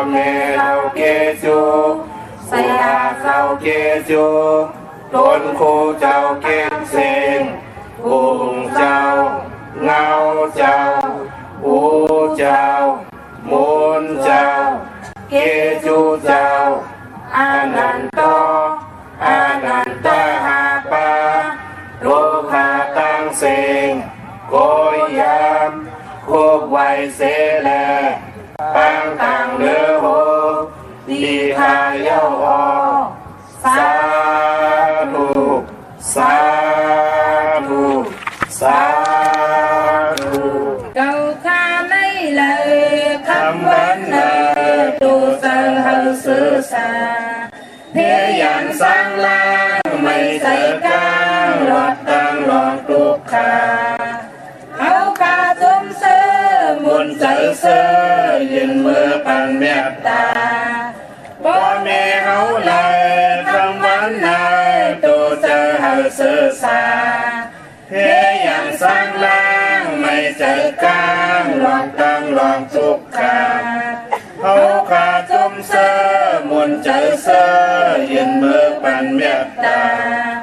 mẹ thâu kê chu say thâu kê chu tôn khu châu kê sen cùng châu ngao châu u châu muôn châu kê chu châu ananto ha pa lô ha tăng sen cối yam khô quay xê lè tăng tăng lơ hồ đi ha yêu ho sa thu sa thu sa thu cầu kha mấy lời khăm vấn lời tu sơ hư sư xa thế gian sang lang mây say cang lọt tăng lọt trục kha áo ca tôm sơ muôn trời sơ nhìn mưa pan mẹ ta bố mẹ hấu lời khăm vấn lời tu sơ hư sư xa thế gian sang lang mây say cang lọt tăng lọt trục kha áo ca tôm sơ muôn trời sơ nhìn mưa pan mẹ ta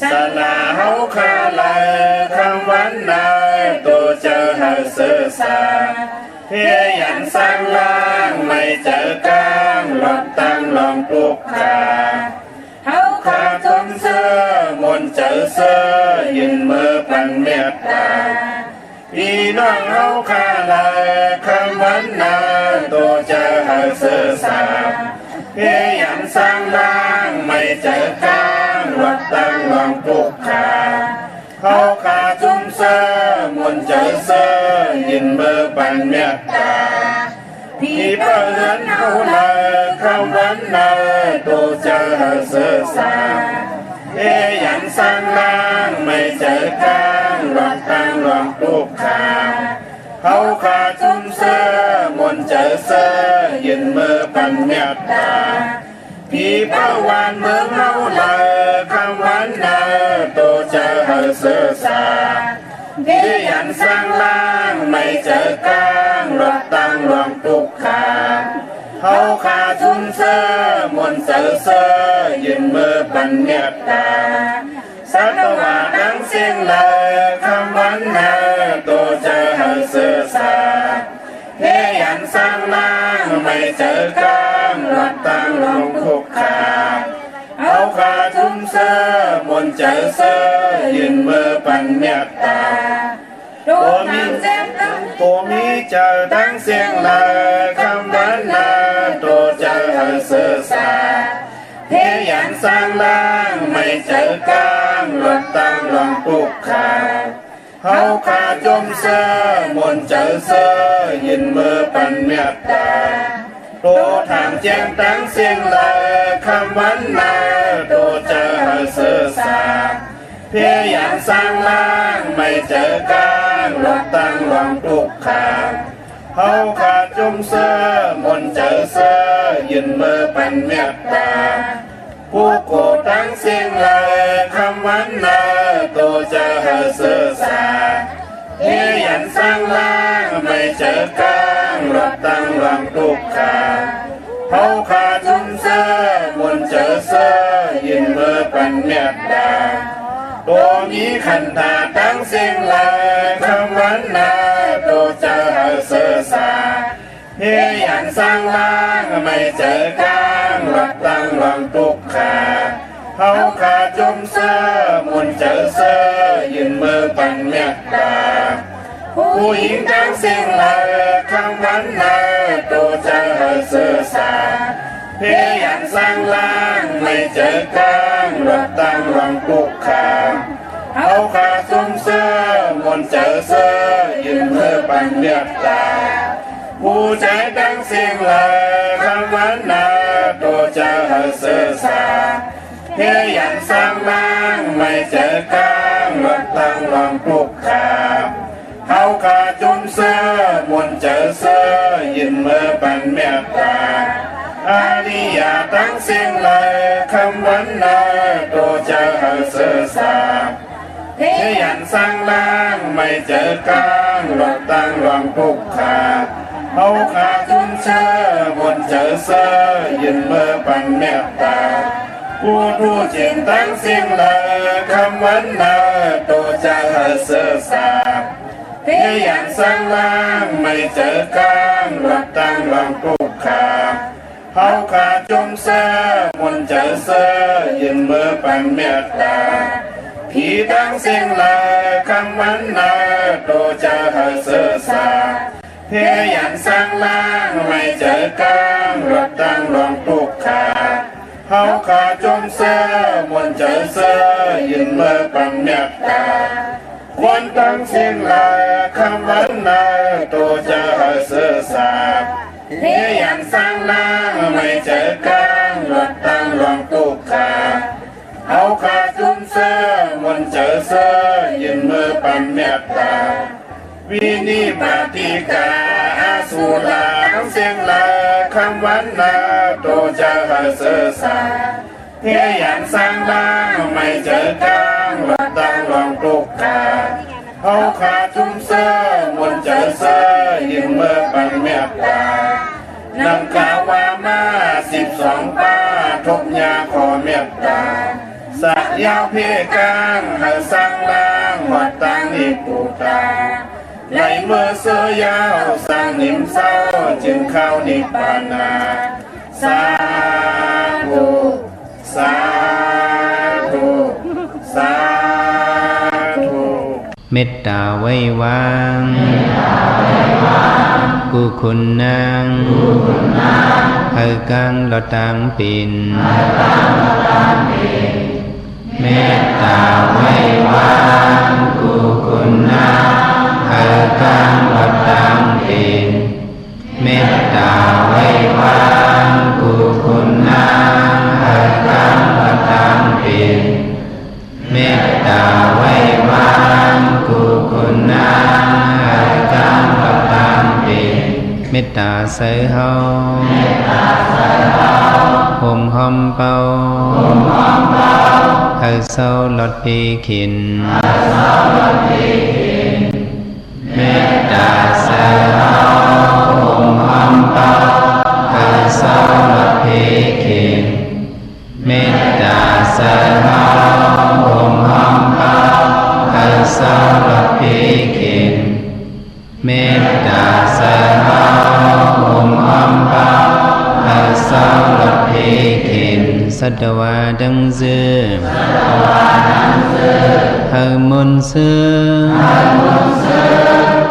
sa la hấu kha lời khăm vấn lời tu chơ hư sư xa thế gian sang lang mây chở cang lọt tăng lòng trục kha hấu kha tôm sơ muôn trời sơ nhìn mưa pan mẹ ta y noang hấu kha lời khăm vấn lời tu chơ hư sư xa thế gian sang lang mây chở cang lọt tăng lòng trục kha hấu kha tôm sơ muôn trời sơ nhìn mưa pan mẹ ta thì bờ lớn hấu lời khăm vấn lời tu chơ hư sư xa thế gian sang lang mây chở cang lọt tăng lòng trục kha hấu kha tôm sơ muôn trời sơ nhìn mưa pan mẹ ta thì bao hoàn mương hấu lời khăm vấn lời tu chơ hư sư xa thế gian sang lang mây chở cang lọt tăng lòng trục kha hấu kha tôm sơ muôn trời sơ nhìn mưa pan mẹ ta sát hòa đáng xin lời khăm vấn lời tu chơ hư sư xa thế gian sang lang mây chở cang lọt tăng lòng trục kha hấu kha tôm sơ muôn trời sơ nhìn mưa pan mẹ ta tô mi chờ đáng xin lời khăm vấn lời tu chơ hư sư xa thế gian sang lang mây chở cang lọt tăng lòng trục kha hấu kha tôm sơ muôn trời sơ nhìn mưa pan mẹ ta tô thảm chén đáng xin lời khăm vấn lời tu chơ hư sư xa thế gian sang lang mây chở cang lọt tăng lòng trục kha hấu kha tôm sơ muôn trời sơ nhìn mưa pan mẹ ta phú cổ đáng xin lời khăm vấn lời tu chơ hư sư xa thế gian sang lang mây chở cang lọt tăng lòng trục kha hấu kha tôm sơ muôn trời sơ nhìn mưa pan mẹ ta tô mi khẩn thà đáng xin lời khăm vấn lời tu chơ hư sư xa thế gian sang lang mây chở cang lọt tăng lòng trục kha hấu kha tôm sơ muôn trời sơ nhìn mưa pan mẹ ta phụ hiến đáng xin lời khăm vấn lời tu chơ hư sư xa thế gian sang lang mây chở cang lọt tăng lòng trục kha hấu kha tôm sơ muôn trời sơ nhìn mưa pan mẹ ta phụ trái đáng xin lời khăm vấn lời tu chơ hư sư xa thế gian sang lang mây chở cang lọt tăng lòng trục kha hấu kha tôm sơ muôn trời sơ nhìn mưa pan mẹ ta Aliyah đáng xin lời khăm vấn lời tu chơ hư sư xa thế gian sang lang mây chở cang lọt tăng lòng trục kha hấu kha tôm sơ muôn trời เสอยินเมื่อปันเมตตาผู้รู้จิตตั้งสิ่งเลยคำวันนาตัวจะเสือสาเพียอย่างสร้างล่างไม่เจอกลางรถตั้งลองปลูกขาเฮาขาจมเสอมนเจอเสอยินเมื่อปันเมตตาผีตั้งสิ่งเลยคำวันนาตัวจะเสือสาเพียอย่างสร้างล่างไม่เจอกลางรถตั้งลองปลูกขาเฮาขาจมเสอมนเจอเสอยินเมื่อปันเมตตาควรตั้งสิ่งลายคำวันนาตัวจะเสือสาเพียอย่างสร้างล่างไม่เจอกลางรถตั้งลองปลูกขาเฮาขาจมเสอมนเจอเสอยินเมื่อปันเมตตาวินิปติกาอาสุลาเสียงลาคำวันนาโตจะเสือสาเพียอย่างสร้างล่างไม่เจอกลางรถตั้งลองปลูกขาเฮาขาจุมเสอมนเจอเสอยินเมื่อปันเมตตานำกาวามา12ป้าทบยาขอเมตตาสักยาวเพกางให้สร้างล่างหอดตั้งนิปูตาในเมื่อเสือยาวสร้างนิมเศร้าจึงเข้านิพพานาสาธุสาธุสาธุเมตตาไว้วางกุคุณนางให้กังเราต่างเป็นเมตตาไว้วางกุคุณนางให้กังเราต่างเป็นเมตตาไว้วางกุคุณนางให้กังเราต่างเป็นเมตตาไว้วางกุคุณนางให้กังเราต่างเป็นเมตตาใส่เฮาห่มหอมเป่าให้เศร้าลดปีขินเมตตาใส่เฮาห่มหอมเป่าให้เศร้าลดปีขินเมตตาใส่เฮาห่มหอมเป่าให้เศร้าลดปีขินเมตตาใส่เฮาห่มหอมเป่าให้เศร้าลดปีขินสัตวาดังเสือให้มนต์เสือ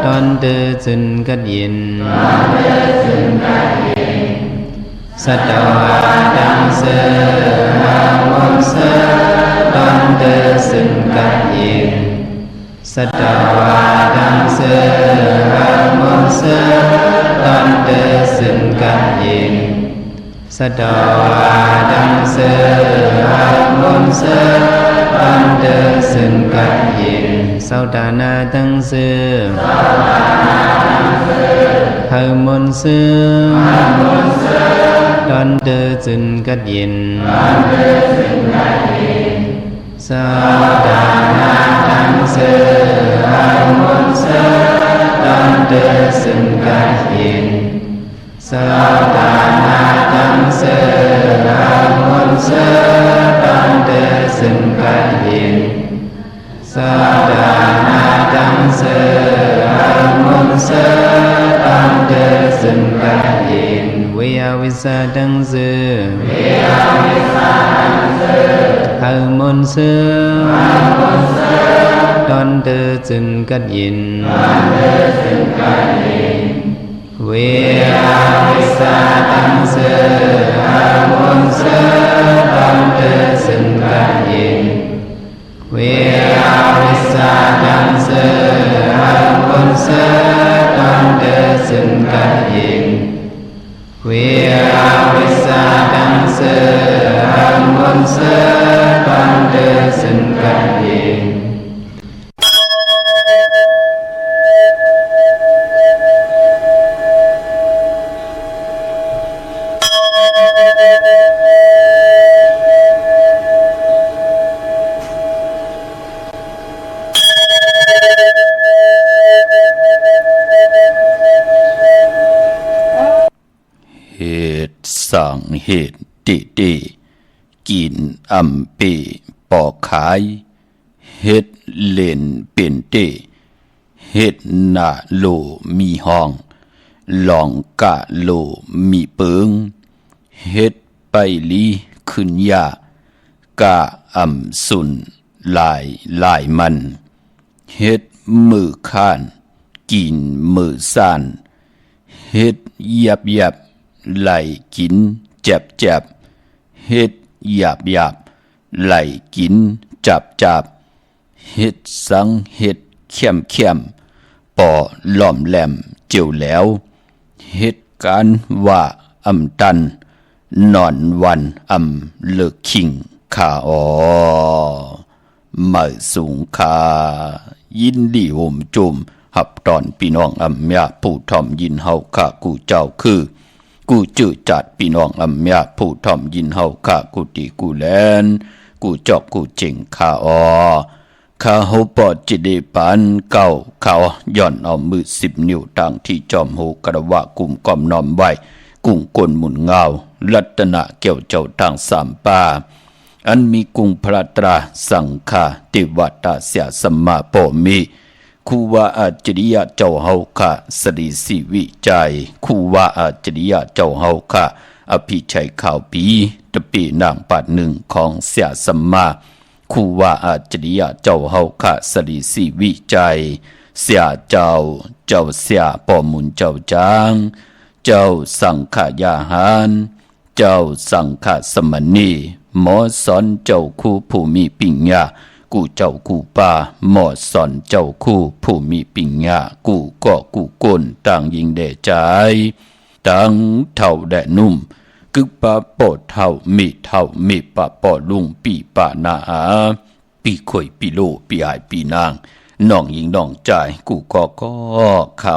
ตอนเดือจึนกัดยินสัตวาดังเสือให้มนต์เสือตอนเดือจึนกัดยินสัตวาดังเสือให้มนต์เสือตอนเดือจึนกัดยินสัตวาดังเสือให้มนต์เสือตอนเดือจึนกัดยินเศร้าดานาดังเสือให้มนต์เสือตอนเดือจึนกัดยินเศร้าดานาดังเสือให้มนต์เสือตอนเดือจึนกัดยินเศร้าดานาดังเสือให้มนต์เสือตอนเดือจึนกัดยินเศร้าดานาดังเสือให้มนต์เสือตอนเดือจึนกัดยินเวียวิสาดังเสือให้มนต์เสือตอนเดือจึนกัดยินเวียวิสาดังเสือให้มนต์เสือตอนเดือจึนกัดยินเวียวิสาดังเสือให้มนต์เสือตอนเดือจึนกัดยินเวียวิสาดังเสือให้มนต์เสือตอนเดือจึนกัดยิน It's สั่งเหตุเตกินอำเปปอกขายเฮ็ดเล่นเป็นเตเฮ็ดหน้าโลมีห้องลองกะโลมีเปิงเฮ็ดไปลีขึ้นยากะอำสุนลายมันเฮ็ดมือข้านกินมือซ่านเฮ็ดยับไหลกินเจ็บเฮ็ดยับไหลกินจับเฮ็ดสังเฮ็ดเข้มปอหล่อมแหลมเจียวแล้วเฮ็ดการว่าอำตันนอนวันอำเลิกคิงขามาสูงขายินดีโหมจุมหับตอนพี่น้องอำยาผู้ทอมยินเฮาข้ากูเจ้าคือกูจื้อจัดพี่น้องอำยาผู้ทอมยินเฮาข้ากูตีกูแลนกูจอกกูเจ๋งข้าข้าเฮาปอดจิเดปันเก่าเขาย่อนเอามือ10 นิ้วตั้งที่จอมโหกระวะกุมก้อมน้อมไว้กุ้งกลหมุนเงารัตนะเกี่ยวเจ้าทางสามป่าอันมีกุงพระตราสังฆาติวัตเสียสมมาโปมีคูวาอาจริยะเจ้าเฮาค่ะสริสิวิจัยคูวาอาจริยะเจ้าเฮาค่ะอภิชัยข่าวปีตะปีนางปัดหนึ่งของเสียสมมาคูวาอาจริยะเจ้าเฮาค่ะสริสิวิจัยเสียเจ้าเสียปอมุนเจ้าจางเจ้าสังฆยาหารเจ้าสังฆสมณีหมอสอนเจ้าคู่ผู้มีปิญญากูเจ้ากูป่าหมอสอนเจ้าคู่ผู้มีปิญญากูก็กูก้นต่างยิงแด่ใจต่างเท่าแด่นุ่มกึกปะปอดเท่ามีปะปอลุงปีปะนาปีข่อยปีโลปีหายปีนางน้องยิงน้องใจกูก็ข้าข้า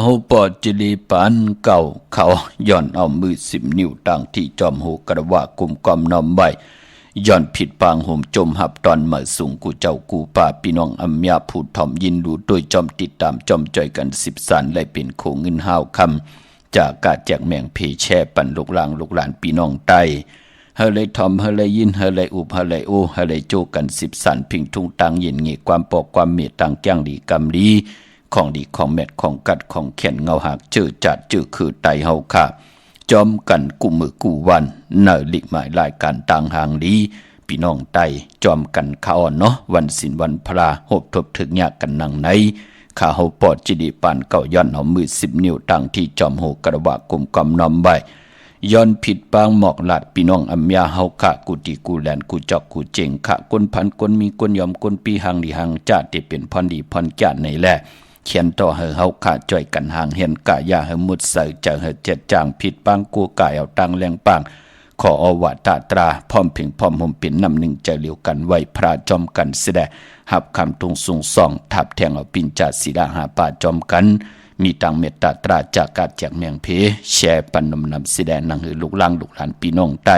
เฮาปอดจิลีปันเก่าเขาย่อนเอามือ10 นิ้วตั้งที่จอมโหกระวะกุมกอมน้อมไว้ย่อนผิดปางห่มจมหับตอนมาสูงกูเจ้ากูป่าพี่น้องอำยาพูดถ่อมยินรู้โดยจอมติดตามจอมจ่อยกัน10 สานและเป็นโคเงินห้าวคำจากกาแจกแมงเพแช่ปันลูกหลานพี่น้องไตเฮเลยทอมเฮเลยยินเฮเลยอุบเฮเลยโอเฮเลยโจกัน10 สานพิงทุ่งตังเย็นเงยความปอกความเมตตังแก้งดีกำดีของดีของเม็ดของกัดของแขนเงาหักเจอจัดเจอคือไตเฮาค่ะจอมกันกูมือกูวันเนอลิกหมายรายการต่างหางดีพี่น้องไตจอมกันข้าอ่อนเนาะวันศิลวันพระหบทบถึงยากกันนังในข้าเฮาปอดจิดีปานเก่าย้อนเอามือ10 นิ้วตั้งที่จอมโหกระบะกลมกำนอมใบย้อนผิดปางหมอกหลาดพี่น้องอำยาเฮาค่ะกูตีกูแลนกูจอกกูเจ๋งค่ะคนพันคนมีคนยอมคนปีหังดีหังจัดที่เป็นพรดีพรแก่ในแลเขียนต่อเฮาขาจ่อยกันห่างเห็นกะยาเฮมุดใส่เจอเฮเจ็ดจางผิดปังกูกายเอาตังแรงปังขออวตาตราพร้อมเพียงพร้อมห่มเป็นนำหนึ่งใจเลียวกันไว้พระจอมกันเสดหับคำทุงสูงส่องทับแทงเอาปินจ่าศิลาหาป่าจอมกันมีตังเมตตาตราจากกาแจกเมียงเพแช่ปันนำเสดนังหือลูกหลานพี่น้องไต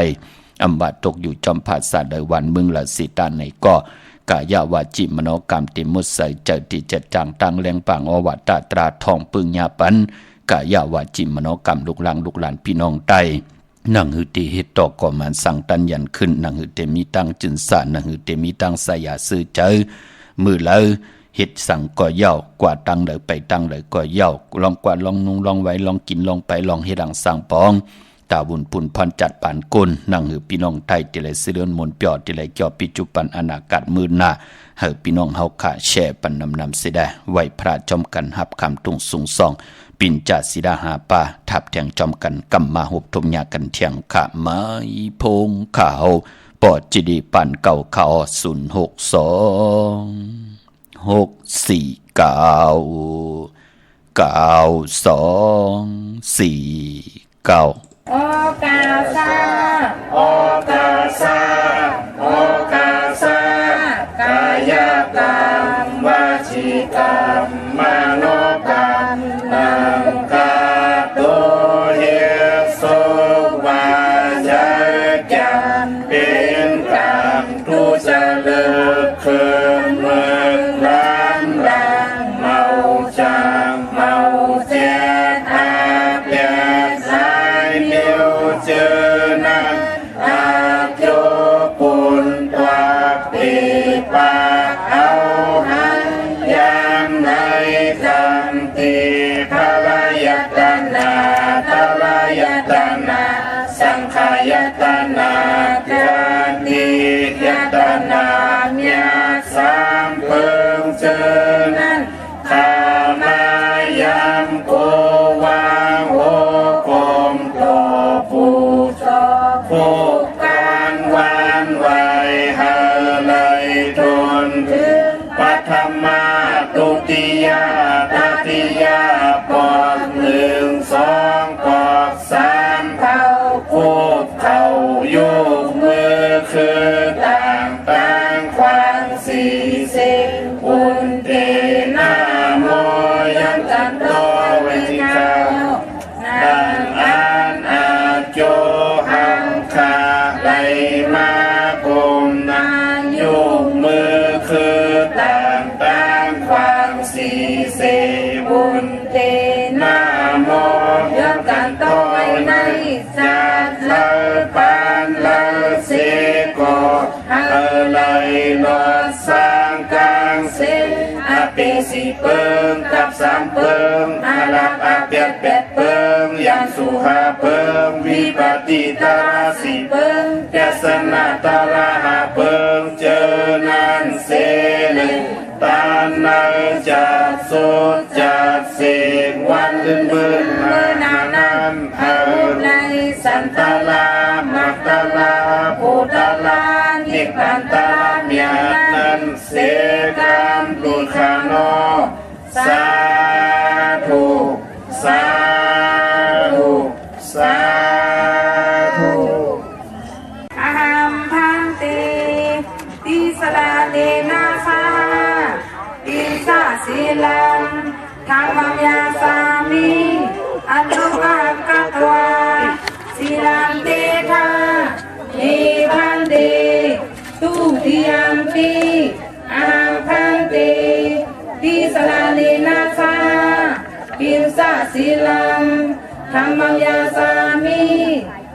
อำบาตกอยู่จอมภาษาเดวันเมืองละสิตาในก็กายาวาจิมโนกรรมติมุสใสเจติเจจางตังแรงปังอวัตตาตราทองปึงยาปันกายาวาจิมโนกรรมลูกหลานพี่น้องไตนังหือติเฮตตอกอมันสังตันยันขึ้นนังหือเตมีตังจึนสานังหือเตมีตังสายาซื้อเจอมือเลยเฮ็ดสั่งก็เย่ากว่าตังเลยไปตังเลยก็เย่าลองกว่าลองนุ่งลองไว้ลองกินลองไปลองเฮ็ดดังสั่งปองตาบุญพุนพันจัดปานกุลนั่งหือพี่น้องไทยติเลยเสื่อนมนเปียวติเลยเกี่ยวปิจุปันอนาคตมือหน้าเฮอพี่น้องเฮาขาแช่ปันนำเสดไว้พระจอมกันหับคำตุงสูงส่องปินจัดสิดาหาป่าทับแทงจอมกันกำมาหบทมยากันเทียงขะไม้พงข่าวปอดจิดีปันเก่าข่าว062 649 92 49 โอกาสาโอกาสาโอกาสากายกรรมวจีกรรมมโนกรรมนังกาตุเยสุวาจกรรมเป็นกรรมทุจริตคืนเมืองร้านดังเมาจางเมาเจ็ดอาเปียสายเมีย ในจัดเลอปานเลอเสโกเอเลยลอสร้างกลางเสอาเปสิเปิงกับสามเปิงอาลักอาเปียดเปียดเปิงยังสุหาเปิงวิปติตาสีเปิงแกสนาตาลาหาเปิงเจอนันเสเลยตานาจัดสุดจัดเสกวันบืนเมื่อนานำเอาในสันตาลามักตาลาภูตาลานิพันตาลาเมียนันเสกามลุคาโนสาธุสาธุสาธุอาหัมพันเตติสลาเนนาคาอินสาศิลังธรรมยาสามิอันตุภากัตวาศิลังเตทาเนพันเตตุติยมปีอาหัมพันเตติสลาเนนาคาอินสาศิลังธรรมยาสามิ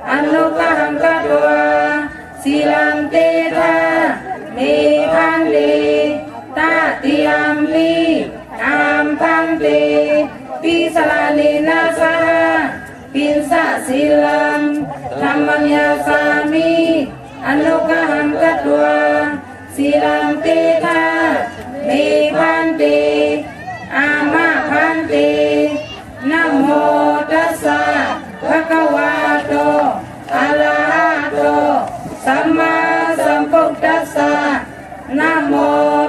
อันตุภากัตวาศิลังเตทาเนพันเตตาติยมปีอาหัมพันเตติสลาเนนาคาอินสาศิลังธรรมยาสามิอนุกหังกัตวาศิลังเตทาเมพันเตอามาพันเตนะโมตัสสะภะคะวะโตอะระหะโตสัมมาสัมพุทธัสสะนะโม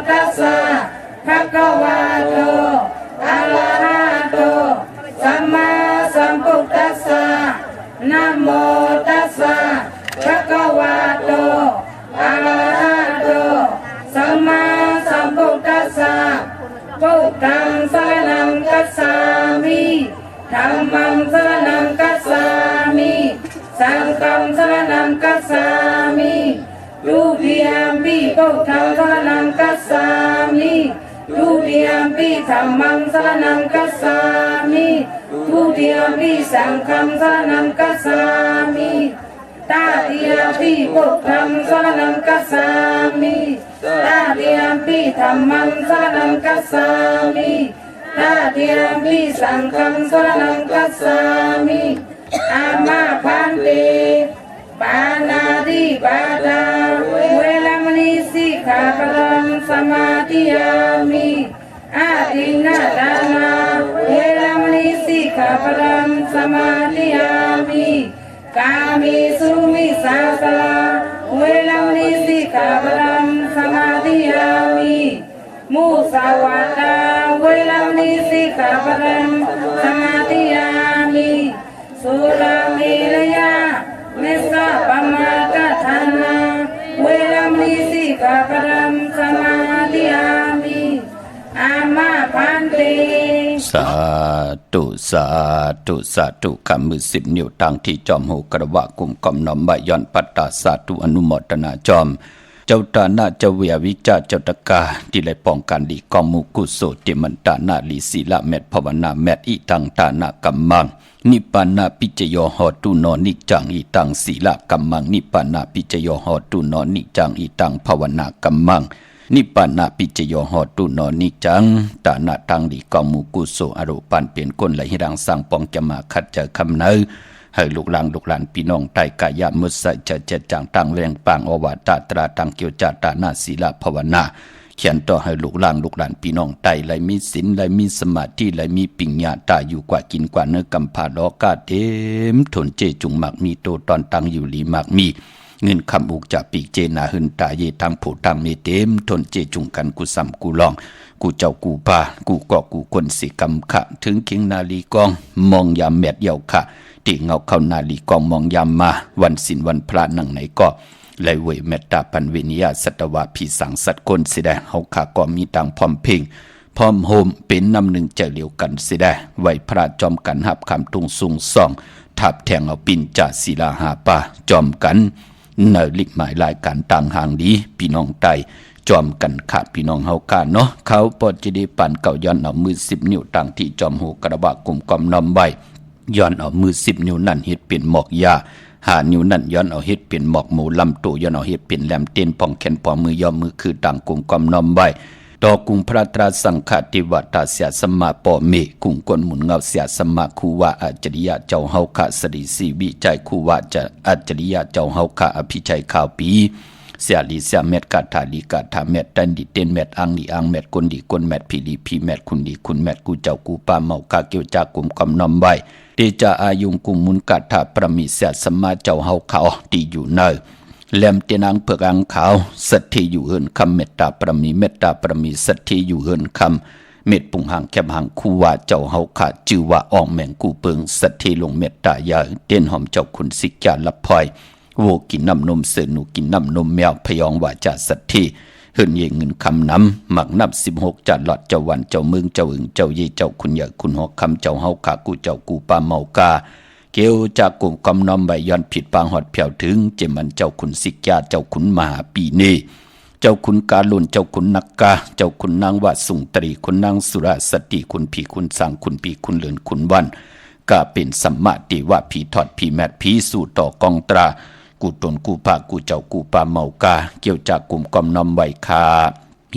ตัสสะภะคะวะโตอะระหะโตสัมมาสัมพุทธัสสะนะโมตัสสะภะคะวะโตอะระหะโตสัมมาสัมพุทธัสสะพุทธังสรณังคัจฉามิธัมมังสรณังคัจฉามิสังฆังสรณังคัจฉามิทุติยมปิพุทธังสรณังคัจฉามิทุติยมปิธัมมังสรณังคัจฉามิทุติยมปิสังฆังสรณังคัจฉามิตาติยมปิพุทธังสรณังคัจฉามิตาติยมปิธัมมังสรณังคัจฉามิตาติยมปิสังฆังสรณังคัจฉามิอามาพันเตปานาติปาตาเวรมณีสิกขาปะทังสมาธิยามิอาทินนาทานาเวรมณีสิกขาปะทังสมาธิยามิกามิสุมิสาสลาเวรมณีสิกขาปะทังสมาธิยามิมุสาวาทาเวรมณีสิกขาปะทังสมาธิยามิสุราเมรยาเมสะปะมาทฐานาเวรมณีสิกขาปะทังสมาธิยามิอามาพันเตสาธุสาธุสาธุคำมือ10 นิ้วตั้งที่จอมหูกระวะกุมกอมน้อมใบย้อนปัตตาสาธุอนุโมทนาจอมเจ้าตานาเจ้าเวียวิจาเจ้าตะกาที่ไหลป้องกันดีกองมุกุโสติมันตานาลีศีละเมตภาวนาเมตอิทังตานากัมมังนิปปานาปิจโยโหตุโนนิจังอิตังศีละกัมมังนิปปานาปิจโยโหตุโนนิจังอิตังภาวนากัมมังนิปปานาปิจโยโหตุโนนิจังตานาตังดีกองมุกุโสอรุปันเปลี่ยนก้นไหลหิรังสังปองจะมาคัดเจอคำเนอให้ลูกหลานพี่น้องไตกายามุสะจะเจ็ดจางตังแรงปางอวตาตราตังเกียวจาตานาศีลภาวนาเขียนต่อให้ลูกหลานพี่น้องไตไหลมีศีลไหลมีสมาธิไหลมีปัญญาตาอยู่กว่ากินกว่าเนื้อกำพาดอกาเต็มทนเจจุงมักมีโตตอนตังอยู่หลีมักมีเงินคำอุกจากปีกเจนาหึนตาเยทางผู้ทางเมเต็มทนเจจุงกันกูซ้ำกูลองกูเจ้ากูปากูกอกูคนสิกำขะถึงเคียงนาลีกองมองยามแมดเยาค่ะที่เงาเข้านาลีกองมองยามมาวันศิลวันพระนั่งไหนก็ไหลเวยเมตตาปันเวนิยาสัตวาผีสังสัตคนสิได้เฮาขาก็มีตังพร้อมเพ่งพร้อมโฮมเป็นน้ำหนึ่งใจเหลียวกันสิได้ไหวพระจอมกันหับคำตุงสูงส่องทับแทงเอาปินจ่าศิลาหาป่าจอมกันเนลิกหมายรายการต่างห่างดีพี่น้องไตจอมกันขาพี่น้องเฮาการเนาะเขาปอดจะได้ปั่นเก่าย้อนเอามือ10 นิ้วตั้งที่จอมหูกระบะกลุ่มกอมนำใบ ย้อนเอามือ10นิ้วนั่นเฮ็ดเป็นหมอกยา5นิ้วนั่นย้อนเอาเฮ็ดเป็นหมอกหมูลำตัวย้อนเอาเฮ็ดเป็นแหลมเต้นป่องแขนป่องมือย่อมมือคือต่างกุมกอมน้อมไว้ต่อกุงพระตราสังฆติวัตาเสียสมมาปอเมกุงกวนหมุนเงาเสียสมมาคูวาอัจจริยะเจ้าเฮาคะสริสีวิจัยคูวาจะอัจจริยะเจ้าเฮาคะอภิชัยข่าวปีเสียลีเสียเม็ดกาถาลีกาถาเม็ดดันดิเต้นเม็ดอังลีอังเม็ดคนดีคนเม็ดพีลีพีเม็ดคุณดีคุณเม็ดกูเจ้ากูปาเมากาเกี่ยวจากกุมกำนอมไว้เตจาอายุงกุมมุนกาถาประมิเสียสมมาเจ้าเฮาเขาตีอยู่เนอแหลมเตนังเผือกอังขาวสัตถิอยู่เฮินคำเมตตาประมีเมตตาประมีสัตถิอยู่เฮินคำเม็ดปุ่งหางแคบหางคู่ว่าเจ้าเฮาขาจือว่าอ่องแมงกูเปิงสัตถิลงเมตตายาเต้นหอมเจ้าคุณสิกาลับพลอยโวกินน้ำนมเสือหนูกินน้ำนมแมวพยองว่าจาสัตถิเฮินเยเงินคำน้ำหมักนับ16จัดหลอดเจ้าวันเจ้าเมืองเจ้าอึงเจ้าเยเจ้าคุณใหญ่คุณหอกคำเจ้าเฮาขากูเจ้ากูปาเมากาเกี่ยวจากกลุ่มกำนอมใบย้อนผิดปางหอดเผียวถึงเจมันเจ้าขุนสิกาเจ้าขุนมหาปีเนเจ้าขุนกาลุนเจ้าขุนนักกาเจ้าขุนนางวาสุงตรีขุนนางสุรสติขุนผีขุนสังขุนปีขุนเลือนขุนวันก็เป็นสัมมาติว่าผีถอดผีแมดผีสู่ต่อกองตรากูตนกูปากูเจ้ากูปาเมากาเกี่ยวจากกลุ่มกำนอมใบคา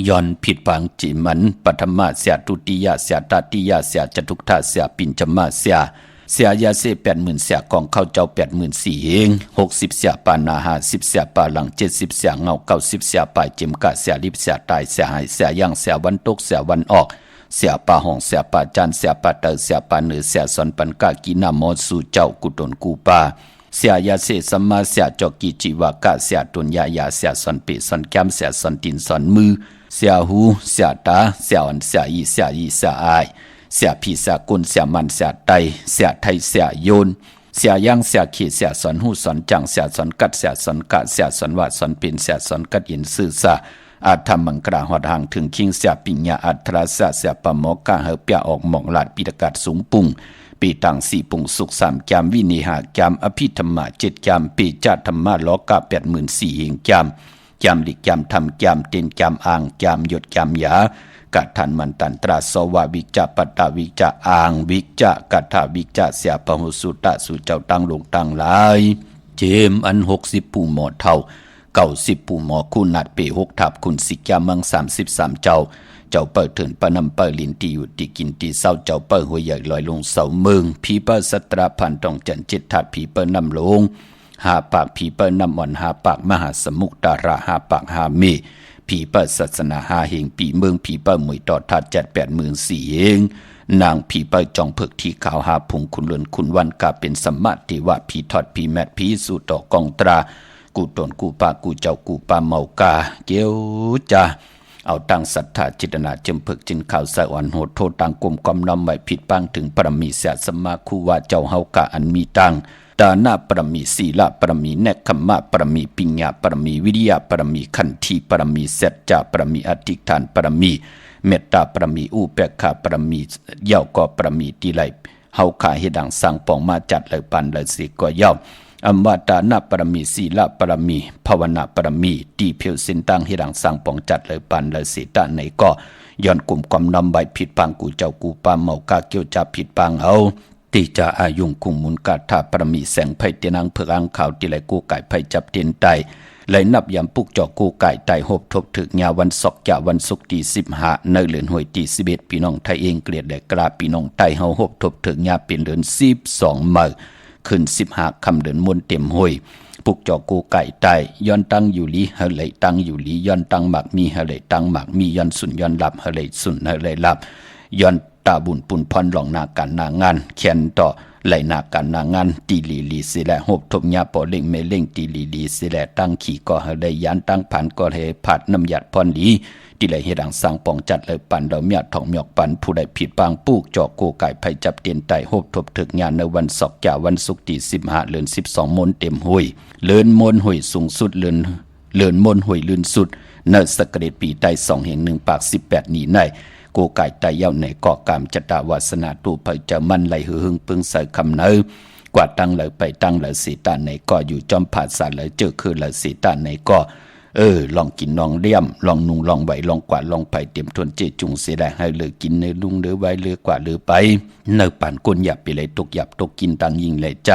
ย้อนผิดปางจิมันปฐมะเสียทุติยะเสียตติยะเสียจตุทะเสียปิญจมะเสียเสียยาเส80,000เสียกองเข้าเจ้า84,000เอง60เสียปานา50เสียปาหลัง70เสียเงา90เสียปลายเจมกะเสียลิบเสียตายเสียหายเสียย่างเสียวันตกเสียวันออกเสียปาห้องเสียปาจันเสียปาเตอเสียปาเหนือเสียสอนปันกะกีนามอสู่เจ้ากุตนกูปาเสียยาเสสัมมาเสียจอกิจิวากะเสียตุนยายาเสียสอนเปสอนแก้มเสียสอนตินสอนมือเสียหูเสียตาเสียอันเสียอีเสียอีเสียอายเสียผีเสียกุนเสียมันเสียไตเสียไทยเสียโยนเสียย่างเสียขีเสียสอนหูสอนจังเสียสอนกัดเสียสอนกะเสียสอนว่าสอนเป็นเสียสอนกัดยินซื่อซาอาธรรมังกราหอดห่างถึงคิงเสียปิญญาอัตราเสียปะหมอกาเฮเปียออกหมองลาดปีตกาดสูงปุ่งปีตัง4ปุ่งสุข3จามวินิหาจามอภิธรรมะ7จามปีจาธรรมะล้อกะ84,000เหงจามลิกจามธรรมจามเต็นจามอ่างจามหยดจามยากัดทันมันตันตราสวาวิจาปัตตาวิจาอ่างวิจากัตถาวิจาเสียปหุสุตะสุเจ้าตั้งลงตั้งหลายเจมอัน60ปู่หมอเท่า90ปู่หมอคุณนัดเป6ทับคุณสิกยามัง33เจ้าเปิดเถินปะนำเปิดลินตีอยู่ตีกินตีเศร้าเจ้าเปิดหัวใหญ่ลอยลงเสาเมืองผีเปิดสตราพันต้องจันจิตทัดผีเปิดนำลงหาปากผีเปิดนำอ่อนหาปากมหาสมุกดาราหาปากหาเมผีเปิดศาสนาหาเฮงปีเมืองผีเปิดมวยต่อทัด80,000เองนางผีเปิดจองเผือกที่ขาวหาพุงคุณเลือนคุณวันกาเป็นสัมมาติว่าผีทอดผีแมดผีสู่ต่อกองตรากูตนกูปากูเจ้ากูปาเมากาเกียวจ้าเอาตั้งศรัทธาจิตนาจมเผือกจินข่าวสะอ่อนโหดโทษต่างกลมกอมนำไว้ผิดปังถึงปรมีเสียสมาคูว่าเจ้าเฮากะอันมีตังตาหน้าปรมีศีลปรมีเนคขมะปรมีปิญญาปรมีวิริยะปรมีขันธีปรมีเสจจะปรมีอธิษฐานปรมีเมตตาปรมีอุเบกขาปรมีเย่าก็ปรมีตีไหลเฮาขาเฮดังสร้างปองมาจัดเลยปันเลยสิก็เย่าอมวตานาปรมีศีลปรมีภาวนาปรมีตีเพียวสินตังเฮดังสร้างปองจัดเลยปันเลยสิตาในก็ย้อนกลุ่มความนำใบผิดปังกูเจ้ากูปาเมากาเกี่ยวจับผิดปังเอาติจาอายุงกุมมุนกาถาปรมีแสงไพเตนังเผือกอังข่าวติไหลกูไก่ไพจับเตียนไตไหลนับยำปุกจอกูไก่ไตหบทบถึกยาวันศกจะวันศุกร์ที่15ในเดือนหวยที่11พี่น้องไทยเองเกลียดได้กราพี่น้องไทยเฮาหบทบถึกยาเป็นเดือน12มื้อขึ้น15ค่ำเดือนมนเต็มหวยปุกจอกูไก่ไตย้อนตั้งอยู่ลีเฮาไหลตั้งอยู่ลีย้อนตั้งหมักมีเฮาไหลตั้งหมักมีย้อนสุนย้อนหลับเฮาไหลสุนเฮาไหลหลับย้อนตาบุญปุนพรหลองนาการนางานเขียนต่อไหลนาการนางานตีลีลีสิแลหบทบยาปอเล่งเมเล่งตีลีลีสิแลตั้งขี่ก็เฮได้ยานตั้งผ่านก็เฮผัดน้ำหยัดพรลีที่ไหลเฮดังสร้างปองจัดเลยปันดอกเมียทองเมียกปันผู้ใดผิดปางปูกจอกโกไก่ไผจับเตียนไตหบทบถึกงานในวันศกจะวันศุกร์ที่15เดือน12มนเต็มห้วยเลินมนห้วยสูงสุดเลินมนห้วยลื่นสุดเนสกเดปีไต2แห่ง1ปาก18นี้ในโกไก่ไตเย้าในเกาะกามจตาวาสนาตูเผยจะมันไหลหึงปึงใส่คำเนอกว่าตั้งเลยไปตั้งเลยสีตาในก็อยู่จอมผาดสาเลยเจอคือเลยสีตาในก็ ลองกินลองเลี่ยมลองนุงลองไหวลองกวาดลองไปเตรียมทวนเจจุงเสียได้ให้เลยกินเนื้อลุงเนื้อไว้เลือกว่าเลือไปเนื้อป่านก้นหยับไปเลยตกหยับตกกินต่างยิงไหลใจ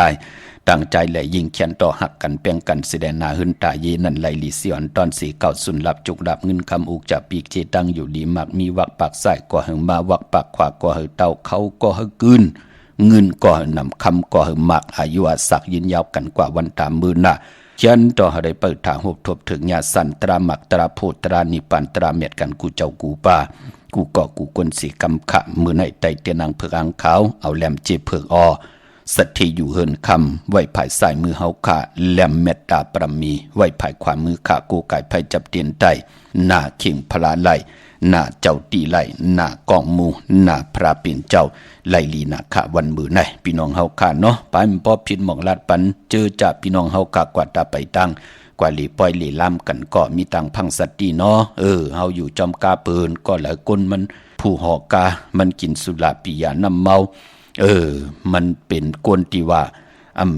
ต่างใจไหลยิงแขนต่อหักกันแปลงกันแสดงนาหึนตาเยนันไหลลีเสียนตอนสีเก่าสุนลับจุกดับเงินคำอุกจับปีกเจตังอยู่ดีมักมีวักปากใส่ก่อหึงมาวักปากขวาก่อหึงเต้าเขาก่อหึงกืนเงินก่อหึงนำคำก่อหึงมักอายุอาศักยืนยาวกันกว่าวันตามมือน่ะเขียนต่อให้ได้เปิดทางหบทบถึงญาสันตราหมักตราโพตรานิปันตราเม็ดกันกูเจ้ากูป่ากูก่อกูกวนสีกำขะมือในไตเตียนังเผือกอังขาวเอาแหลมเจ็บเผือกอสัตย์อยู่เฮินคำไว้ภายซ้ายมือเฮาขาแหลมเม็ดตาปรมีไว้ภายขวามือขากูไก่ไผ่จับเตียนไตหน้าเข่งพลาไหลหน้าเจ้าตีไหลหน้ากองมูหน้าพระเป็นเจ้าไหลลีนาขะวันมือในพี่น้องเฮาขาเนาะไปมันพอพินหมอกลาดปันเจอจากพี่น้องเฮากากว่าตาไปตั้งกว่าหลีปล่อยหลีล่ำกันก็มีตังพังสัตตีเนาะเฮาอยู่จอมกาเปินก็หลายคนมันผู้หอกามันกินสุราปิยาน้ำเมามันเป็นกวนที่ว่า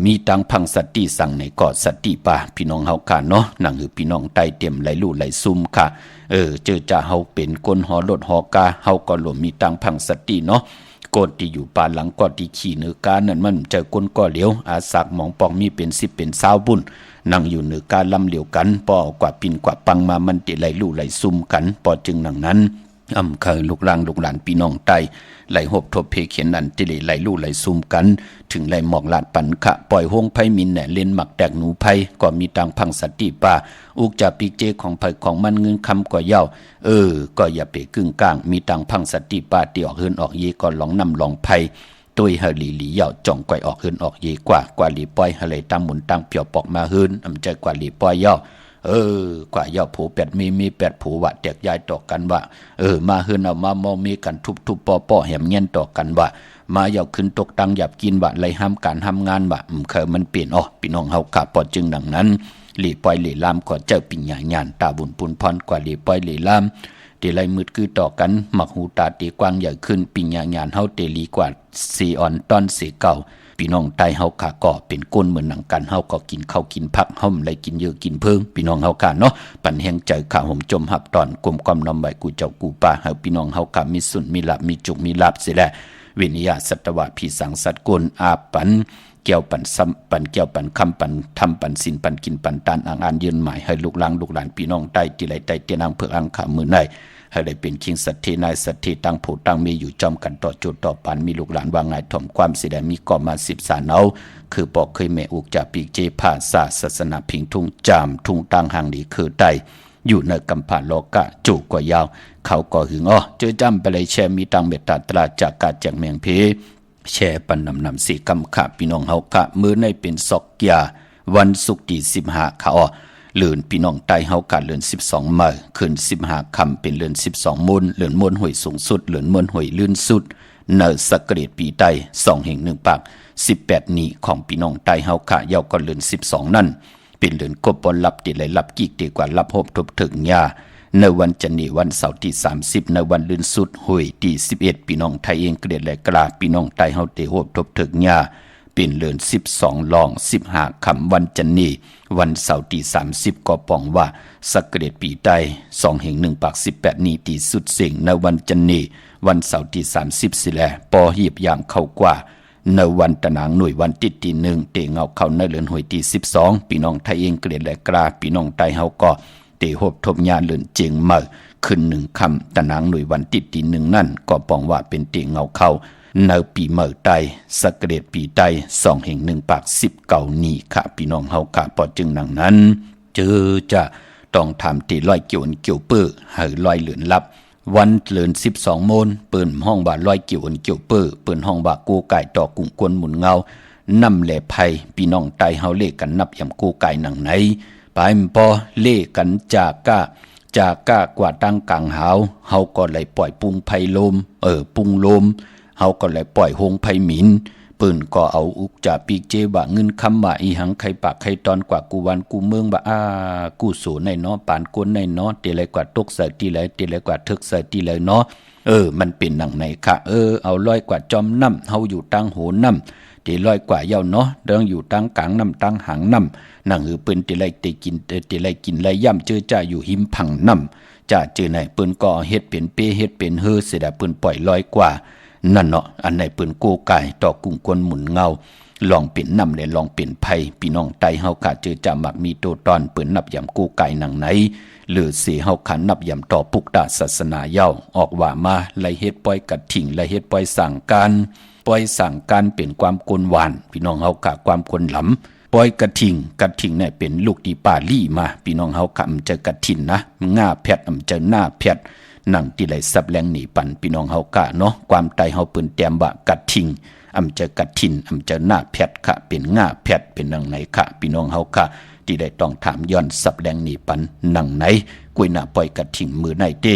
มีตังพังสัตติสั่งในกอดสัตติป่าพี่น้องเฮาค่ะเนาะนั่งคือพี่น้องไตเต็มไหลลู่ไหลซุ่มค่ะเจอจะเฮาเป็นกวนหอรถหอกาเฮาก็หลวมมีตังพังสัตติเนาะกวนที่อยู่ป่าหลังกอดที่ขี่เนื้อกานั่นมันเจอกวนก็เหลียวอาสักหมองปองมีเป็น10เป็น20บุญนั่งอยู่เนื้อกาลำเหลียวกันปอกว่าปิ่นกว่าปังมามันติไหลลู่ไหลซุ่มกันปอจึงนั่งนั้นเคยลูกหลานพี่น้องไตไหลหบทบเพเขียนนันติไหลลู่ไหลซุ่มกันถึงไหลหมอกลาดปันขะปล่อยห้องไพมินแหน่เล่นหมักแตกหนูไพก็มีตังพังสัตติป่าอุกจะปีเจของไพของมันเงินคำก็เย้าก็อย่าเปกึ่งกลางมีตังพังสัตติป่าตีออกเฮินออกเยก็ลองนำลองไพตุยเฮลีหลีเย้าจ่องก่อยออกเฮินออกเยกว่าหลีปล่อยอะไรตั้งหมุนตั้งเปียวปอกมาเฮินใจกว่าหลีปล่อยเย้ากว่าย่อผูเป็ดมีเป็ดผูว่าแตกยายต่อกันว่ามาเฮือนเอามามองมีกันทุบป้อแหมเงี้ยนต่อกันว่ามาอย่าขึ้นตกตังหยับกินว่าไรห้ามการห้ามงานว่าเคยมันเปลี่ยนพี่น้องเฮาขาปอจึงดังนั้นหลีปล่อยหลีลามก็เจ้าปิญญาญาณตาบุญปุนพรกว่าหลีปล่อยหลีลามตีไรมืดคือต่อกันหมักหูตาตีกว้างใหญ่ขึ้นปิญญาญาณเฮาเตลีกว่าสีอ่อนต้อนสีเก่าพี่น้องใต้เฮาขาก็เป็นก้นเหมือนหนังกันเฮาก็กินข้าวกินผักเฮาไรกินเยอะกินเพิ่งพี่น้องเฮาขาเนาะปันแห่งใจขาห่มจมหับตอนกลมความนำใบกูเจ้ากูป่าเฮาพี่น้องเฮาขามีสุนมีหลับมีจุกมีหลับเสียแหละวินิยาสัตวะพี่สังสัตกุลอาปันเกี่ยวปันซ้ำปันเกี่ยวปันคำปันทำปันสินปันกินปันตานอ่างยืนหมายให้ลูกหลานพี่น้องใต้ที่ไรใต้เตียนางเพื่ออังขามือในให้ได้เป็นคิงสัตย์นายสัตย์ตั้งผู้ตั้งมีอยู่จอมกันต่อจุดต่อปันมีลูกหลานว่าไงถ่อมความเสียดายมีก่อมา10 สานเอาคือปอกเคยแม่อุกจากปีกเจภาษาศาสนาพิงทุ่งจามทุ่งตั้งห่างดีคือใต้อยู่ในกำผ่านโลกะจูกว่ายาวเขาก็หึงเจอจำไปเลยแชมีตังเมตตาตราจากกาแจกเมียงเพแชปันนำสีกำขาพี่น้องเฮากะมือในเป็นศอกยาวันศุกร์ที่15เขาเลือนพี่น้องใต้เฮากะเลือน12เมื่อคืน15คำเป็นเลือน12มูลเลือนมวลหวยสูงสุดเลือนมวลหวยลื่นสุดเนอสกเกรดปีใต้2แห่ง1ปาก18นี้ของพี่น้องใต้เฮากะเยาก็เลือน12นั่นเป็นเลือนกบบอลรับติไหลรับกิกดีกว่ารับหบทบถึงยาในวันจันทร์วันเสาร์ที่30ในวันลื่นสุดหวยที่11พี่น้องไทยเองเกรดและกลาพี่น้องใต้เฮาเตหบทบถึงยาเป็นเลือน12ลอง15คำวันจันทร์วันเสาร์ที่30ก็ปองว่าสักเกรดปีใต้2แห่ง1ปาก18นี้ที่สุดเสียงในวันจันทร์วันเสาร์ที่30สิแลปอหีบยามเข้ากว่าในวันตะนางหน่วยวันติดที่1เตเงาเข้าในเลือนหวยที่12พี่น้องไทยเองเกรดและกลาพี่น้องใต้เฮาก็เตหบทบญาเลือนเจียงเมื่อขึ้น1คำตะนางหน่วยวันติดที่1นั่นก็ปองว่าเป็นเตเงาเข้าในปีเมื่อใต้สักเกรดปีใต้2แห่ง1ปาก19นี้ค่ะพี่น้องเฮาค่ะปอจึงดังนั้นเจอจะต้องทำตีร้อยเกี่ยวเกี่ยวเปื้อให้ร้อยเหลือนลับวันเหลือน12โมนเปิ้นห้องว่าร้อยเกี่ยวเกี่ยวเปื้อเปิ้นห้องว่ากูไก่ต่อกุ้งกวนหมุนเงานำแหล่ไผพี่น้องใต้เฮาเลขกันนับยำกูไก่หนังไหนไปมปอเลขกันจากกว่าตั้งกลางหาวเฮาก็เลยปล่อยปุงไผลมปุงลมเฮาก็เลยปล่อยหงไผหมินปืนก็เอาอุกจ่าปีกเจบะเงินคำว่าอีหังไข่ปากไข่ตอนกว่ากูวันกูเมืองบะกูสูในเนาะปานกวนในเนาะเตเลยกว่าตกใส่ตีเลยเตเลยกว่าทึกใส่ตีเลยเนาะมันเป็นหนังไหนค่ะเอาร้อยกว่าจอมน้ำเฮาอยู่ตั้งโหน้ำเต ตีร้อยกว่าเย้าเนาะเรื่องอยู่ตั้งกลางน้ำตั้งหางน้ำนั่งปืนตีไรตีไรกินไรย่ำเจอจ่าอยู่หิมผังน้ำจ่าเจอไหนปืนก่อเฮ็ดเป็นเป้เฮ็ดเป็นเฮอเสียดปืนปล่อยร้อยกว่านั่นเนาะอันไหนปืนโกไก่ต่อกุ้งกวนหมุนเงาลองเป็นน้ำเลยลองเป็นไผ่พี่น้องไตเฮากะเจอจ่ามักมีโตตอนปืนนับยำโกไก่หนังไหนหรือเสียเฮาขันนับยำต่อปุกดาศาสนาเย้าออกว่ามาไล่เฮ็ดปล่อยกัดถิ่งไล่เฮ็ดปล่อยสั่งการปล่อยสั่งการเป็นความกลหวานพี่น้องเฮากะความกลหลำปล่อยกระถิ่งเนี่ยเป็นลูกดีป่าลี่มาพี่น้องเฮากะมันจะกระถิ่นนะง่าแพทมันจะหน้าแพทนั่งที่ไหลสับแรงหนีปันพี่น้องเฮากะเนาะความไตเฮาปืนแต้มบะกระถิ่งจะกระถิ่นจะหน้าแพทค่ะเป็นง่าแพทเป็นนังไหนค่ะพี่น้องเฮากะที่ได้ต้องถามย้อนสับแรงหนีปันนังไหนกุยหน้าปล่อยกระถิ่งมือในเต้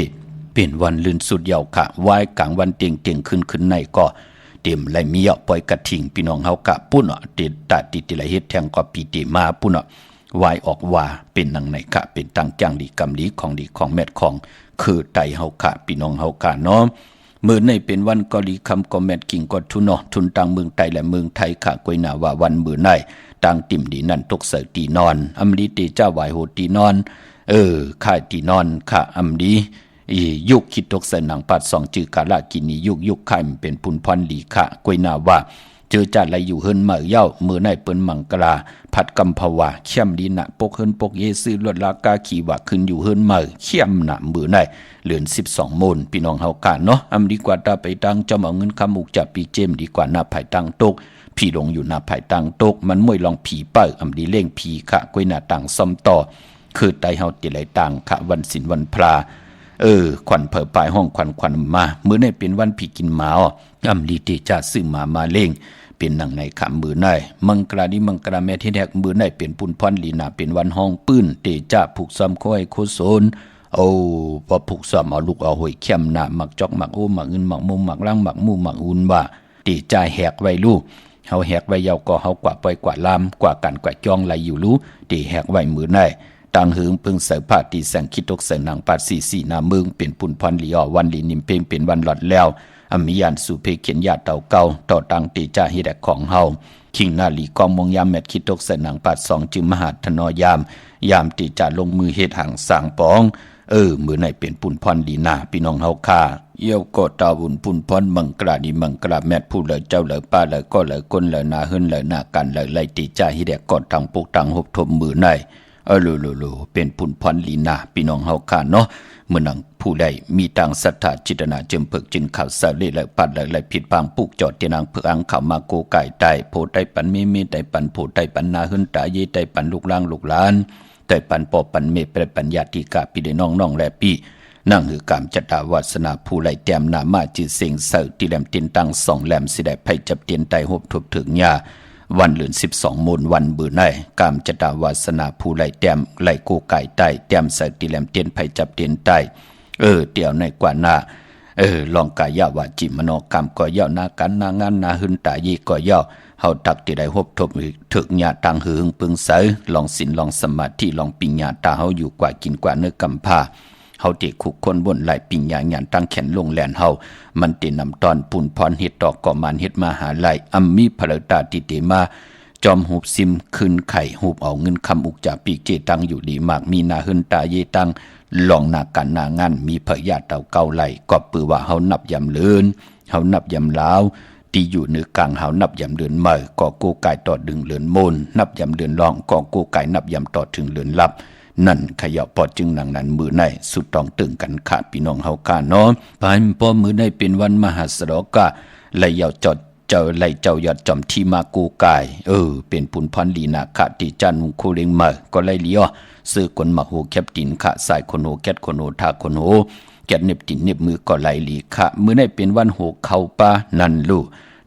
เป็นวันลื่นสุดยาวค่ะไหว้กลางวันเตียงขึ้นในก็เต็มไหลมีปล่อยกระถิ่งพี่น้องเฮากะปุ้นติดตาติไหลเฮ็ดแทงก็ปีติมาปุ้นไหว้ออกว่าเป็นนังไหนค่ะเป็นตังจังดีกำดีของแม่ของคือไตเฮาค่ะพี่น้องเฮากะเนาะมื้อในเป็นวันกอลีคำก็แม่กิ่งก็ทุนทุนตังเมืองไทยและเมืองไทยค่ะกวยหน้าว่าวันมื้อในตังติ่มดีนั่นตกเสตีนอนอำลีเตเจ้าไหวโหตีนอนค่ายตีนอนค่ะอำดียุกคิดตกใส่หนังปัดสองจือกาลากินียุกไข่มันเป็นพุนพรหลีค่ะกวยหน้าว่าเจอจัดไรอยู่เฮิรนเหมยเย้ามือในเปิ้นมังกราผัดกำภาวาเข้มดีนะปกเฮิรนปกเยซื้อลวดลากาขี่ว่าขึ้นอยู่เฮิรนเหมยเข้มนะมือในเหลือน12โมนพี่น้องเฮากะเนาะอำดีกว่าตาไปตังจอมเอาเงินคำมุกจากปีเจมดีกว่าหน้าไผ่ตังตกพี่ลงอยู่หน้าไผ่ตังตกมันมวยลองผีเป้าอำดีเล่งผีค่ะกวยหน้าตังซ่อมต่อคือไตเฮาติไหลตังค่ะวันศีลวันพระขวัญเผอปลายห้องขวัญมามื้อในเป็นวันผีกินหมาอำลีเตจ่าซื้อมาเล่งเป็นหนังในขำมือในมังกราดิมังกราแม่ที่แทกมือในเป็นปุนพรลีนาเป็นวันห้องปื้นเตจ่าผูกซ้ำค่อยโคโซนพอผูกซ้ำเอาลูกเอาหอยเข้มหน้าหมักจอกหมักโอหมักเงินหมักมุมหมักล่างหมักมู่หมักอุ่นว่าเตจ่าแหกไว้ลูกเฮาแหกไว้ยาวก็เฮากว่าปล่อยกว่าลามกว่ากันกว่าจองไหลอยู่รู้เตแหกไว้มือในตังหึงเพิ่งเสือผ้าตีแสงคิดตกเสือหนังปัด44นาเมืองเป็นปุนพรลีอวันลีนิมเพงเป็นวันหลอดแล้วอมิยานสุเพเขียนญาเต่าเก่าต่อตังตีจ่าฮิแดกของเฮาคิงนาลีกองมงยามแมทคิดตกเสนางปัด2จึงมหาธนอยามตีจ่าลงมือเฮ็ดหางสางปองมือไหนเป็นปุ่นพรดีนาพี่น้องเฮาค่าเยี่ยวก็ตาบุญปุ่นพรมังกราดีมังกราแมทผู้เลยเจ้าเลยป้าเลยก็เลยคนเลยนาเฮิรนเลยนากันเลยไล่ตีจ่าฮิแดกกอดทางปุกทางหบทมมือไหนเป็นปุ่นพรลีนาพี่น้องเฮาค่าเนาะเมื่อนังผู้ใดมีตังศรัทธาจิตนาจึงเพิกจึงข่าวสารและปัดและผิดบางปุกจอดที่นางเพิกอังข่าวมาโกไก่ไตโพไตปันเมไตปันโพไตปันนาหึนตาเยไตปันลูกล่างลูกหลานไตปันปอปันเมไตปันญาติกาพี่ได้น้องและพี่นั่งหือกามจัตตาวาสนาผู้ไหลแต้มนามาจิเสงเสที่แหลมตินตัง2แหลมสิได้ไผจับเตียนไตหบทุบถึงญาวันเหลือน12โมนวันบือในกามจัตตาวาสนาผู้ไหลแต้มไหลโกไก่ไตแต้มเสที่แหลมเตียนไผจับเตียนไตเดี๋ยวในกว่าหน้าลองกายาวาจิมโนกรรมก็ย่อนากันนางานนาหึนตายีก็ย่อเฮาตักที่ได้พบทบถึกญาตังหึงปึงเสยลองศีลลองสมาธิลองปิญญาตาเฮาอยู่กว่ากินกว่าเนื้อกำพาเฮาเด็กคุกคนบนไหลปิญญาญาณตั้งแขนลงแลนเฮามันตินำตอนปุ่นพรเฮ็ดดอกก่อมานเฮ็ดมาหาไหลอัมมีพลตาติเตมาจอมหูบซิมขึ้นไข่หูบเอาเงินคำอุกจากปีกเจตังอยู่ดีมากมีนาหึนตาเยตังลองนากันนางานมีพญาเต่าเก่าไหลก็ปือว่าเฮานับยำเลือนเฮานับยำลาวตีอยู่เหนือกลางเฮานับยำเดือนเมื่อก็โกไก่ต่อดึงเลือนโมนนับยำเดือนรองก็โกไก่นับยำต่อถึงเลือนลับนั่นขยับพอจึงหนังนั้นมือในสุดต้องตึงกันขาดพี่น้องเฮากาเนาะปานพอมือในเป็นวันมหาสรกะไหลยาวจอดเจ้าไหลเจ้ายอดจอมที่มากูกายเป็นปุนพันลีนาคติจันมุคูเริงเมื่อก็ไหลเลียวซื้อคนมาโหแคบตินขะสายคนโหแคดคนโหทาคนโหแกดเน็บตินเน็บมือก็ไหลหลีขะมือในเป็นวันโหเข้าป่านั่นลู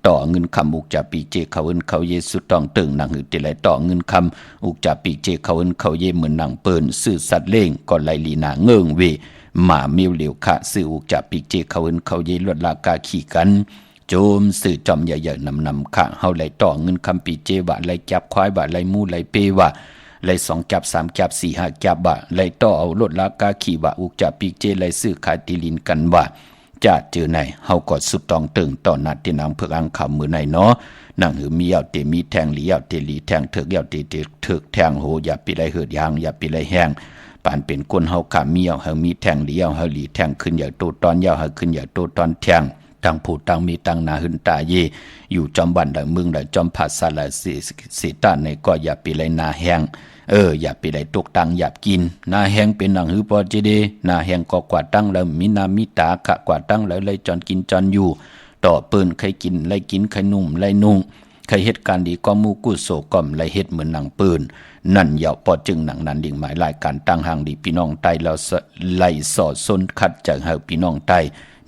ต่อเงินคำอุกจาปีเจเขาเอินเขาเยสุต้องตึงนางหือติไหลต่อเงินคำอุกจาปีเจเขาเอินเขาเยเหมือนนางเปิ้นซื้อสัตว์เล่งก็ไหลลีนาเงื่งเวหมาเมียวเหลียวขะซื้ออุกจาปีเจเขาเอินเขาเยลวดลากาขี่กันโจมสื่อจอมใหญ่ๆนำขะเฮาไหลต่อเงินคำปีเจบะไหลจับควายบะไหลมูไหลเปวะไหล2จับ3จับ4 5จับบะไหลต่อเอาลดราคาขี่บะอุกจับปีเจไหลซื้อขายตีลินกันว่าจ จะเจอไหนเฮาก็สุดต้องตึงต่อนัดที่นางเพิกอังข่าวมือในเนาะนางหือมีเอาเตมีแทงหลีเอาเตหลีแทงเถิกเอาเตเถิกแทงโหอย่าไปไล่เหือดยางอย่าไปไล่แห้งปานเป็นคนเฮาขามีเอาเฮามีแทงหลีเอาเฮาหลีแทงขึ้นอย่าโตตอนยาวเฮาขึ้นอย่าโตตอนแทงต่างผู้ต่างมีต่างนาหึนตาเยอยู่จอมบ้านดังเมืองดังจอมภาษาละสิตาในก็อย่าไปไล่นาแห้งอย่าไปไล่ตกตังอย่ากินนาแห้งเป็นนางหือพอเจเดนาแห้งก็กว่าตั้งแล้วมีนามีตาขะกว่าตั้งแล้วเลยจอนกินจอนอยู่ต่อปืนใครกินไล่กินใครนุ่มไล่นุ่งใครเหตุการณ์ดีก็มูกุโสก่อมไล่เฮ็ดเหมือนหนังปืนนั่นเหยาปอจึงหนังนั้นดิ่งหมายรายการตั้งห่างดีพี่น้องไตแล้วไล่สอดซนคัดจากเฮาพี่น้องไต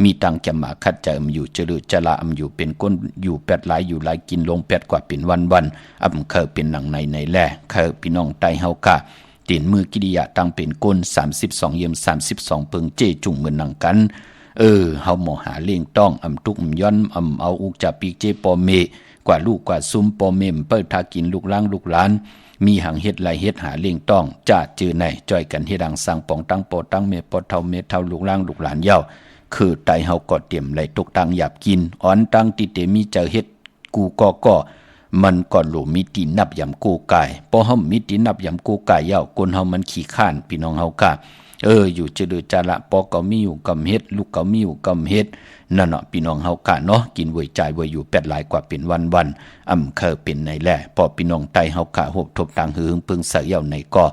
มีตังจะมาคัดใจอำอยู่จะลือจะละอำอยู่เป็นก้นอยู่แปดหลายอยู่หลายกินลงแปดกว่าเป็นวันอำเคยเป็นหนังในแล่เคยพี่น้องไตเฮากะตีนมือกิริยาตั้งเป็นก้น32เยี่ยม32เปิงเจจุงเหมือนหนังกันเฮาหมอหาเลี้ยงต้องอำทุกย้อนเอาอุกจะปีเจปอเมกว่าลูกกว่าซุ้มปอเมมเปิ้ลทากินลูกล้างลูกหลานมีหังเฮ็ดไหลเฮ็ดหาเลี้ยงต้องจะจือไหนจ่อยกันเฮ็ดดังสร้างปองตั้งปอตั้งเมปอเท่าเมเท่าลูกล้างลูกหลานเย้าคือไตเฮาก็เตรียมไหลตกตังหยาบกินอ่อนตังติเตมีเจอเฮ็ดกูก็มันก็หลูมีตีนับยำกูกายพอเฮามีตีนับยำกูกายเย้าคนเฮามันขี้ข้านพี่น้องเฮากะอยู่จะดือจะละปอก็มีอยู่กำเฮ็ดลูกก็มีอยู่กำเฮ็ดนั่นเนาะพี่น้องเฮากะเนาะกินไว้จ่ายไว้อยู่แปดหลายกว่าเป็นวันอำเคยเป็นในแลพอพี่น้องไตเฮากะหบทบตังหือปึงเสยเย้าในก็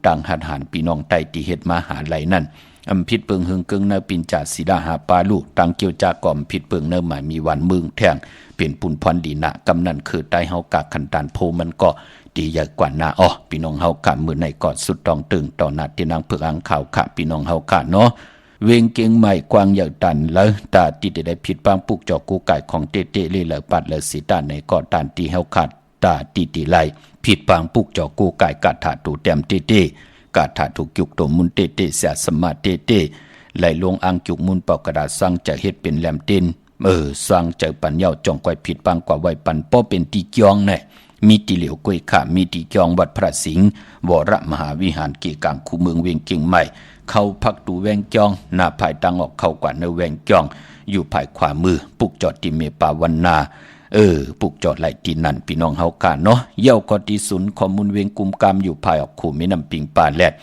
ตังหัดหันพี่น้องไตที่เฮ็ดมาหาไหลนั่นอำพิษเปิงหึงกึงเนปินจ่าสีดาหาปาลูกตังเกียวจาก่อมพิษเปิงเนหมายมีวันมึงแทงเป็นปุ่นพรดีนะกำนันคือไตเฮากะคันตานโพมันก็ดีใหญ่กว่านาพี่น้องเฮากะมือในกอดสุดตองตึงต่อนาที่นางเพิกอังข่าวค่ะพี่น้องเฮากะเนาะเวงเก่งใหม่กวางใหญ่ตันแล้วตาติได้ผิดปางปุกจอกกูไก่ของเตเตเลยเหลปัดเลยสีตาในกอดตันตีเฮาขาดตาติไลผิดปางปุกจอกกูไก่กะถาตูเต็มเตกาถาถูกจุกตัวมุนเตเสียสมาเตไหลลงอ่างจุกมุนเป่ากระดาษสร้างจะเฮ็ดเป็นแหลมเต้นสร้างใจปัญญาจ่องก้อยผิดปางกว่าไว้ปันป้อเป็นตีจองแน่มีตีเหลียวกล้วยขามีตีจองวัดพระสิงห์วรมหาวิหารเกกางคูเมืองเวียงเก่งใหม่เข้าพักตูแวงจองหน้าภายตังออกเข้ากว่าเนแวงจองอยู่ภายขวามือปุกจอดที่เมปาวันนาปุกจอดไหลตีนั่นพี่น้องเฮากะเนาะเย้าก็ที่ศูนย์ข้อมูลเวียงกุมกามอยู่ภายออกขู่แม่น้ำปิงป่าแลด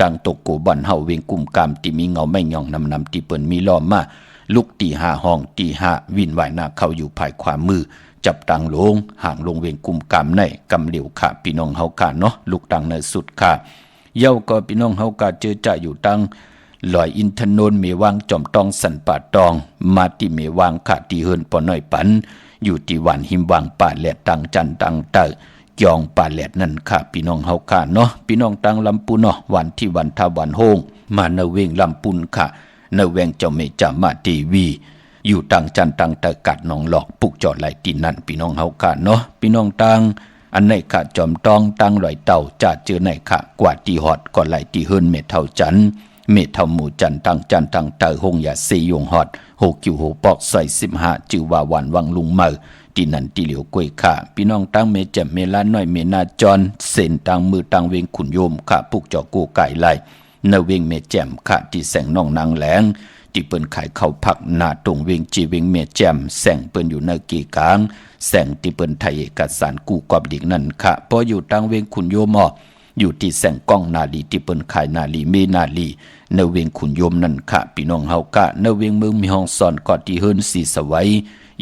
ตั้งตกโกบ่อนเฮาเวียงกุมกามที่มีเงาไม่ย่องนำที่เปิ้นมีล้อมมาลุกตี5ห้องตี5วินไหวหน้าเข้าอยู่ภายขวามือจับตังลงห่างลงเวียงกุมกามในกำเหลียวค่ะพี่น้องเฮากะเนาะลูกตังในสุดค่ะเย้าก็พี่น้องเฮากะเจอจะอยู่ตังลอยอินทนนท์เมวางจอมตองสันป่าตองมาที่เมวางค่ะที่เฮินปอน้อยปันอยู่ที่วันหิมวางป่าแหลดตังจันตังเตยองป่าแหลดนั่นค่ะพี่น้องเฮาค่ะเนาะพี่น้องตังลำปูเนาะวันที่วันทาวันโฮงมาเนเวงลำปุนค่ะเนเวงเจ้าเมจามาทีวีอยู่ตังจันตังเตกัดน้องหลอกปุกจอดไหลตีนั่นพี่น้องเฮาค่ะเนาะพี่น้องตังอันไหนค่ะจอมตองตังลอยเต่าจะเจอไหนค่ะกว่าตีฮอดก่อนไหลตีเฮินเมเท่าจันเมเท่าหมู่จันตังเตหงอย่าซียงฮอดโหกิวโหปอกใส่15จือว่าวันวังลุงเมอตีนันตีเหลียวกล้วยค่ะพี่น้องตั้งเมแจ่มเมลาน้อยเมนาจอนเส้นตังมือตังเวงขุนโยมค่ะปุกจอกูไก่ไหลเนเวงเมแจ่มค่ะที่แสงน้องนางแหลงที่เปิ้นขายข้าวผักหน้าตรงเวงจีเวงเมแจ่มแสงเปิ้นอยู่ในกีกลางแสงที่เปิ้นไทยเอกสารกูกอบดิกนั่นค่ะพออยู่ตังเวงขุนโยมอยู่ที่แสงกล้องนาลีที่เปิ้นขายนาลีเมนาลีเนเวงขุนโยมนั่นค่ะพี่น้องเฮากะเนเวงเมืองมีห้องซ่อนก็ที่เฮิรนสีสวัย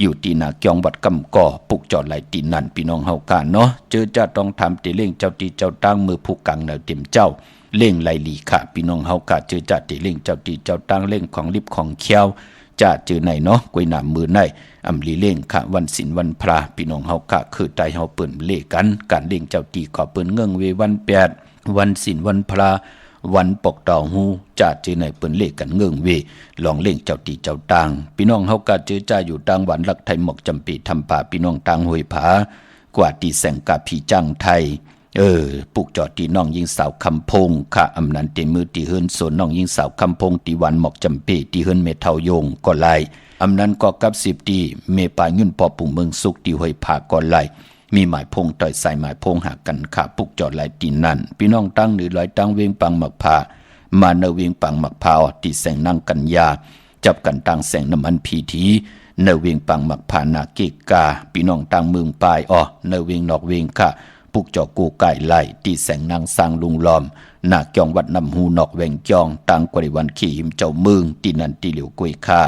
อยู่ที่นาเกียงวัดกำก่อปุกจอดไหลตีนั่นพี่น้องเฮากะเนาะเจอจะต้องทำตีเล่งเจ้าตีเจ้าตั้งมือผู้กังเนเต็มเจ้าเล่งไหลหลีค่ะพี่น้องเฮากะเจอจะตีเล่งเจ้าตีเจ้าตั้งเล่งของลิบของเขียวจะเจอไหนเนาะกวยหนามมือในอำลีเล่งค่ะวันศีลวันพระพี่น้องเฮากะคือใจเฮาเปิ้นเล่กันการเล่งเจ้าตีก็เปิ้นเงื่งเววัน8วันศีลวันพระวันปกตองหูจะเจอในเปิ้นเลขกันเงื่งเวลองเล่งเจ้าตีเจ้าตังพี่น้องเฮากะเจอจ้าอยู่ตังหวันหลักไทยหมกจำปีทำป่าพี่น้องตังห้วยผากว่าตีแสงกะพี่จังไทยปุกจอดตีน้องยิงสาวคำพงค่ะอำนันเตมือตีเฮิรนสวนน้องยิงสาวคำพงตีวันหมกจำปีตีเฮิรนเมเทาโยงก็ไล่อำนันก็กับ10ตีเมปายุ่นปอปุ่งเมืองสุกตีห้วยผาก็ไล่มีหมายพงต่อยใส่หมายพงหักกันขาปุกจอดไหลตีนั่นพี่น้องตั้งหรือลอยตั้งเวียงปังหมักพามาเนเวียงปังหมักพาตีแสงนั่งกันยา จับกันต่างแสงน้ำมันพีทีเนเวียงปังมักผานาเกกาพี่น้องต่างเมืองปลายเนเวียงนอกเวียงค่ะปุกจอกูไก่ไล่ตีแสงนางสร้างลุงลอมนาจองวัดนำหูนอกแวงจองต่างกว่าวันขี่หิมเจ้าเมืองตีนันตีเหลียวกุยค่า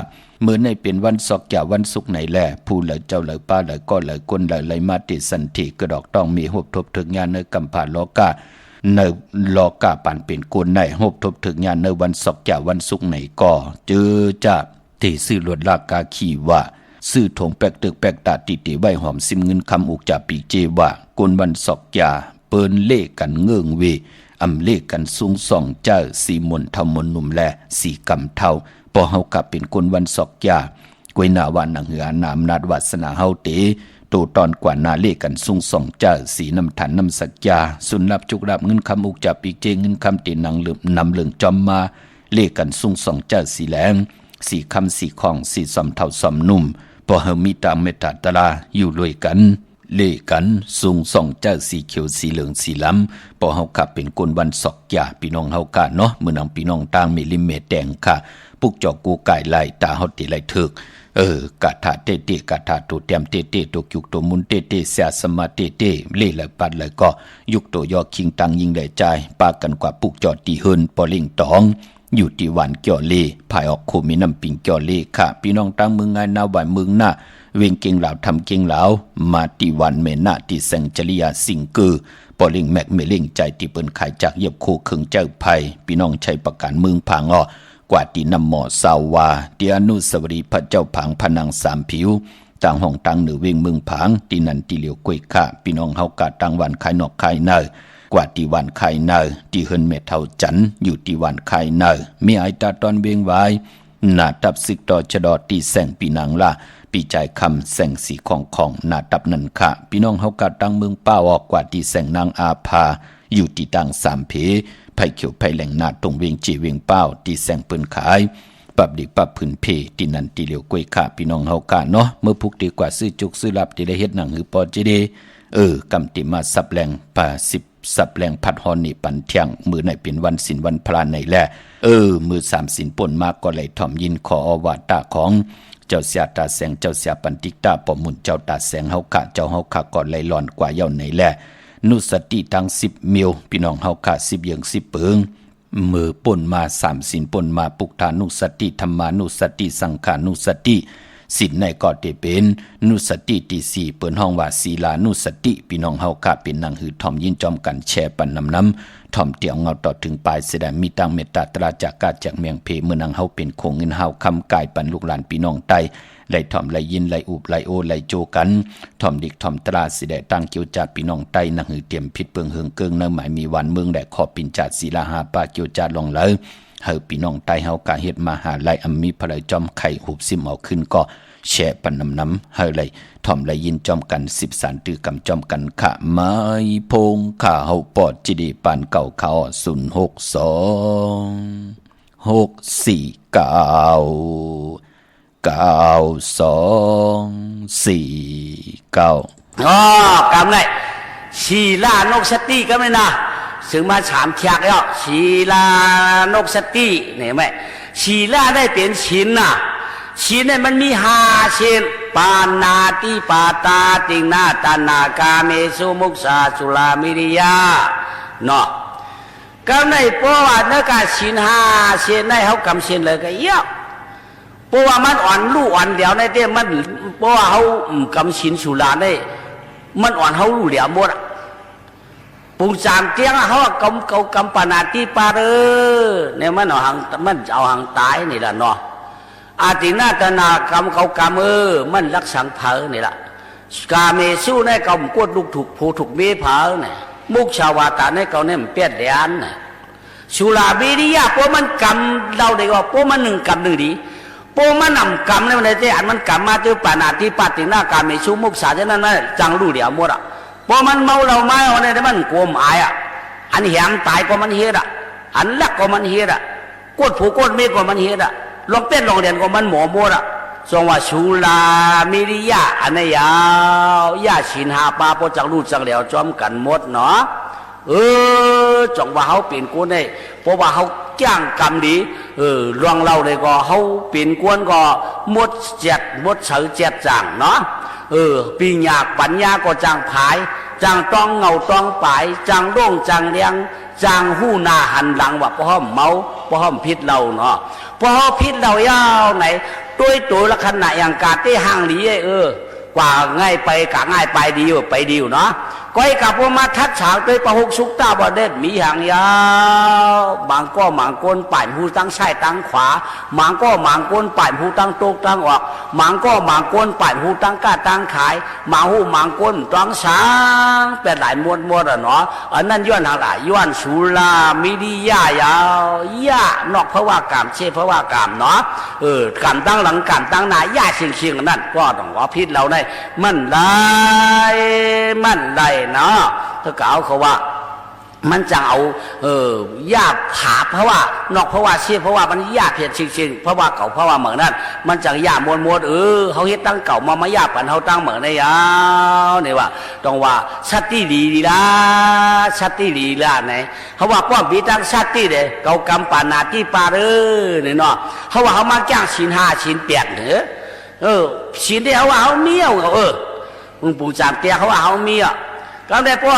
เมื่อในเป็นวันศอกอย่าวันสุกไหนแลผู้เหลือเจ้าเหลือป้าเหลือก็เหลือคนเหลือไหลมาติสันติกระดอกต้องมีหบทบถึงงานเนกำผ่านลอกาเนลอกาปั่นเป็นกวนในหบทบถึงงานเนวันศอกอย่าวันสุกไหนก็เจอจะตีซื้อลวดลากาขี่ว่าซื้อถงแปกตึกแปกตาติติใบหอมซิมเงินคำอุกจ่าปีเจว่ากวนวันศอกอย่าเปิ้นเล่กันเงื่องเวอำเล่กันสูงส่องเจ้าสีมนเทามนหนุ่มแลสีกำเทาพอเฮากลับเป็นคนวันศอกยากวยนาวันนังเหือนามนาดวาสนาเฮาเตโตตอนกว่านาเล่กันสูงส่องเจ้าสีน้ำฐานน้ำสักยาสุนรับจุกรับเงินคำอุกจับปีเจเงินคำตีนังลืมนำเลืองจอมมาเล่กันสูงส่องเจ้าสีแหลงสีคำสีของสีสอมเทาสอมนุ่มพอเฮามีตามเมตตาตลาอยู่รวยกันเล่กันสูงส่องเจ้าสีเขียวสีเหลืองสีล้ำพอเฮาขับเป็นคนวันศอกยาพี่น้องเฮากะเนาะเมื่อนำพี่น้องต่างมีลิเมตแดงค่ะปุกจอกูไก่ไล่ตาเฮาติไล่ถึกกะถาเตเตกะถาตัวเตรียมเตเตตัวยุกตัวมุนเตเตเสียสมาเตเตเล่เลยปัดเลยก็ยุกตัวยอคิงตังยิงได้ใจปากันกว่าปุกจอตีเฮินปอลิงตองอยู่ที่วันเกี่ยวเล่ภายออกโคมีน้ำปิงเกี่ยวเล่ค่ะพี่น้องต่างเมืองไงนาวันเมืองหน้าเวงเก่งเหล่าทำเก่งเหล่ามาตีวันเมนาตีแสงจริยาสิงกือปอลิงแมกเมลิงใจตีเปิ้นขายจากเยียบโคเคิงเจ้าภัยพี่น้องใช้ประกันเมืองผางกว่าตีนำหมอสาวาตีอนุสาวรีย์พระเจ้าผางพนังสามผิวต่างห้องต่างเหนือเวงเมืองผางตีนันตีเหลียวกวยค่าพี่น้องเฮากะต่างวันขายนอกขายเนอกว่าตีวันขายเนอตีเฮินเมเท่าจันอยู่ตีวันขายเนอมีไอตาตอนเบียงไว้หน้าตับสิกต่อชะดอตีแสงปีนังล่ะปีใจคำแสงสีของหน้าตับนันค่ะพี่น้องเฮากะต่างเมืองป้าออกกว่าตีแสงนางอาภาอยู่ตีต่างสามเพไผ่เขียวไผ่แหล่งนาตรงเวียงจีเวียงเป้าตีแสงปืนขายปับดิปับพื้นเพตีนันตีเหลียวกวยขาพี่น้องเฮากะเนาะเมื่อพุกดีกว่าซื้อจุกซื้อลับตีได้เฮ็ดหนังหือปอจีเดกำติมาสับแรงป่า10สับแรงพัดฮอนนี่ปันเที่ยงมือไหนเป็นวันศีลวันพระไหนแลมือ3ศีลป่นมากก็เลยถ่อมยินขออวาตาของเจ้าเสียตาแสงเจ้าเสียปันติกตาปอมุนเจ้าตาแสงเฮากะเจ้าเฮากะก่อนไหลหลอนกว่าเย้าไหนแลนุสติทั้ง10มิลพี่น้องเฮากะ10เยิง10เปิงมือป่นมา3ศีลป่นมาปุกฐานุสติธรรมานุสติสังขานุสติศีลในก็ได้เป็นนุสติที่4เปิ้นห้องว่าศีลานุสติพี่น้องเฮากะเป็นนางหือถ่อมยินจอมกันแชร์ปันน้ำถ่อมเตียวเงาต่อถึงปลายเสดมีตังเมตตาตราจากกาจากเมียงเพเมื่อนางเฮาเป็นคงเงินเฮาคำกายปันลูกหลานพี่น้องไตไล่ถ่อมไล่ยินไล่อุบไล่โอไล่โจกันถ่อมดิกถ่อมตราสิได้ตั้งเกี่ยวจัดพี่น้องไตนางหือเตรียมผิดเปิงเฮืองเกิงเนหมายมีวันเมืองได้ขอปินจัดศีลาหาปาเกี่ยวจัดลงเลยเฮาพี่น้องไตเฮากะเฮ็ดมาหาไล่อำมีพระจอมไข่หุบซิมเอาขึ้นก็แช่ปันน้ำเฮาเลยถ่อมไล่ยินจอมกัน10สารตือกำจอมกันขะไม้พงข้าเฮาปอดจิดีปานเก่าเขา062 649 9249กำไรชีลานกสติก็ไม่นะซึ่งมาถามเทียกแล้วชีลานกสติเนี่ยไหมชีลาได้เป็นชิ้นนะชิ้นเนี่ยมันมี5ชิ้นปานาติปาตาติงนาตานากาเมสุมุกสาสุลามิริยาเนาะก็ในเพราะว่าเนื้อกาชิ้น5ชิ้นในเขากำชิ้นเลยก็เยอะเพราะว่ามันอ่อนลู่อ่อนเดียวในเต้มันเพราะว่าเขากำชิ้นสุราได้มันอ่อนเขาลู่เดียวหมดปุงจามเตียงเขากำปานาติปาเรเนี่ยมันเอาหางตายนี่แหละเนาะอาตินาตนากำเขากำมันรักสังเผอนี่แหละกาเมสู้ในกำกวดลูกถูกผูถูกเมเผอเนี่ยมุกชาวาตาในเขาเนี่ยมันเปียดแดนเนี่ยสุราบิริยาเพราะมันกำเราได้ว่าเพราะมัน1 กำ 1ดีเพราะมันนำกำเนี่ยมันได้อันมันกำมาตัวปานาติปาตินากาเมสู้มุกสาฉะนั้นจังรู้เดียวหมดอ่ะเพราะมันเมาเราไม่เอาเนี่ยมันกลัวหมายอ่ะอันแหมตายก็มันเฮ็ดอ่ะอันลักก็มันเฮ็ดอ่ะกดผูกดเมฆก็มันเฮ็ดอ่ะลองเป็นลองเรียนก็มันหมอหมดอ่ะทรงว่าสุรามิริยะอันนี้ยาวยาชินหาปาพอจังรู้จังแล้วจอมกันหมดเนาะจงว่าเขาเป็นคนได้เพราะว่าเขาจ้างกรรมดี ลวงเราเลยก็เขาปีนกวนก็มดเจ็ดมดเฉยเจ็ดจางเนาะปีหยากปัญญาก็จางผายจางต้องเงาต้องปายจางโด่งจางเลี้ยงจางหู้หน้าหันหลังว่าพ่อมเมาพ่อมพิษเราเนาะพ่อพิษเรายาวไหนตัวละขณะอย่างกาที่ห่างหลีกว่าง่ายไปกะง่ายไปดีอยู่ไปดีอยู่เนาะก็ให้กับพวกมาทัดฉากด้วยประหกสุกตาบอเด็ดมีห่างยาวบางก็บางก้นป่ายผู้ตั้งใช่ตั้งขวาบางก็บางก้นป่ายผู้ตั้งตกตั้งออกบางก็บางก้นป่ายผู้ตั้งกล้าตั้งขายบางหูบางก้นตั้งช้างเป็นหลายมวดเนาะอันนั้นย้อนทางหลายย้อนสุรามิดียายาวยานอกเพราะว่ากามเช่เพราะว่ากามเนาะกามตั้งหลังกามตั้งหน้ายาเชียงนั่นก็ต้องว่าพิษเราได้มันได้เนาะถ้ากล่าวเขาว่ามันจะเอาหญ้าผาเพราะว่านอกเพราะว่าเชี่ยเพราะว่ามันหญ้าเพียรชิงเพราะว่าเก่าเพราะว่าเหมือนนั่นมันจะหญ้ามวลเขาเฮ็ดตั้งเก่ามาหญ้าปันเขาตั้งเหมือนในยาวเนี่ยว่าต้องว่าชัตติดีละชัตติดีละไหนเขาว่าป้อมบีตั้งชัตติเด้เก่ากำปานาที่ปาเนี่ยเนาะเขาว่าเขามาจ้างชิ้น5ชิ้น8เนี่ยชิ้นเดียวว่าเขาเมี่ยวมึงปู่จามเตี้ยเขาว่าเขาเมี่ยวก็ได้ป้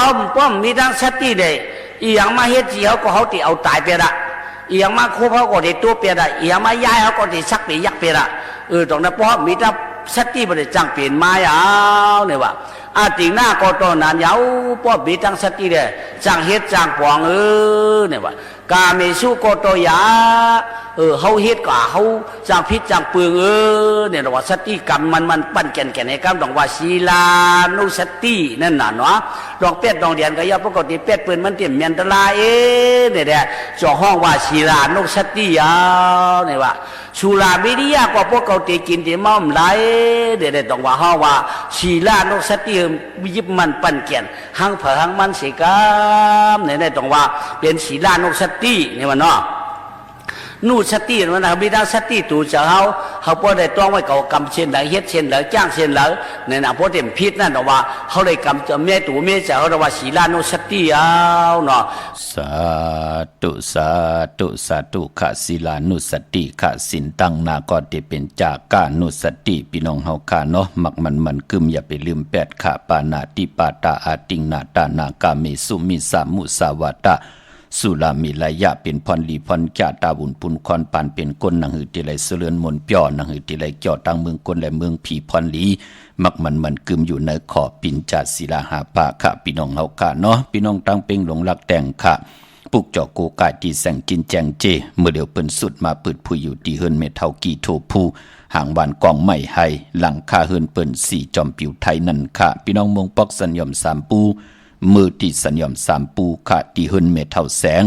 อมมีทั้งสติเดยอีอย่างมาเฮ็ดจีเขาก็เขาติเอาตายไปละอีอย่างมาคู่เขาก็ติตัวไปละอีอย่างมาย้ายเขาก็ติชักไปยักไปละตรงนั้นป้อมมีทั้งสติบริจังเปลี่ยนมาเนี่ยว่าติงหน้าก็ตอนนั้นป้อมมีทั้งสติเดยจังเฮ็ดจังปองเนี่ยว่ากาเมสุโกโตยาเขาเฮ็ดก็เขาจางพิษจางเปลืองเนี่ยว่าสติกรรมมันปั้นแก่นในกรรมต้องว่าศีลานุสตินั่นน่ะเนาะดอกเป็ดดอกเดียนก็ย่อปกติเป็ดปืนมันเต็มเมียนตลาเนี่ยแหละจ่อห้องว่าศีลานุสติเนี่ยว่าสุรามิริยาก็พวกเขาตีกินตีม่อมไหลเดี๋ยวต้องว่าห้องว่าศีลานุสติยิบมันปั้นแก่นหังเผหังมันสิกรรมเนี่ยต้องว่าเป็นศีลานุสติเนี่ยว่าเนาะนู่สติมันนะมีทั้งสติตูจะเขาพอได้ต้องไว้เก่ากำเช่นไหนเฮ็ดเช่นไหนจ้างเช่นไหนเนี่ยนะพอเต็มพิษนั่นว่าเขาได้กำจะเมียตูเมียจะเขาเรียกว่าศีลานุสติเนาะสาธุขะศีลานุสติขะสินตั้งนาก็จะเป็นจากานุสติพี่น้องเฮาค่ะเนาะมักมันกึมอย่าไปลืม8ขะปานาติปาตาอาติงนาตานากาเมสุมิสามุสาวาตาสุลามิลายะเป็นพรลีพรจาตาบุญปุนคอนปานเป็นก้นนังหือติไลเสลือนมนเปียวนังหือติไลเกี่ยวตั้งเมืองก้นและเมืองผีพรลีมักมันกึมอยู่ในขอบปินจาศิลาหาปะค่ะพี่น้องเฮาค่ะเนาะพี่น้องตั้งเป็งหลงรักแต่งค่ะปุกเจาะโกกายที่แสงกินแจงเจเมื่อเดี๋ยวเปิ้นสุดมาเปิดผู้อยู่ที่เฮิรนเมเท่ากี่โทผู้ห่างบ้านกองไม้ให้หลังคาเฮิรนเปิ้น4จอมปิวไทยนั่นค่ะพี่น้องเมืองปอกสัญญอม3ปูมือที่สัญญอม3ปูค่ะที่เฮิรนเมเท่าแสง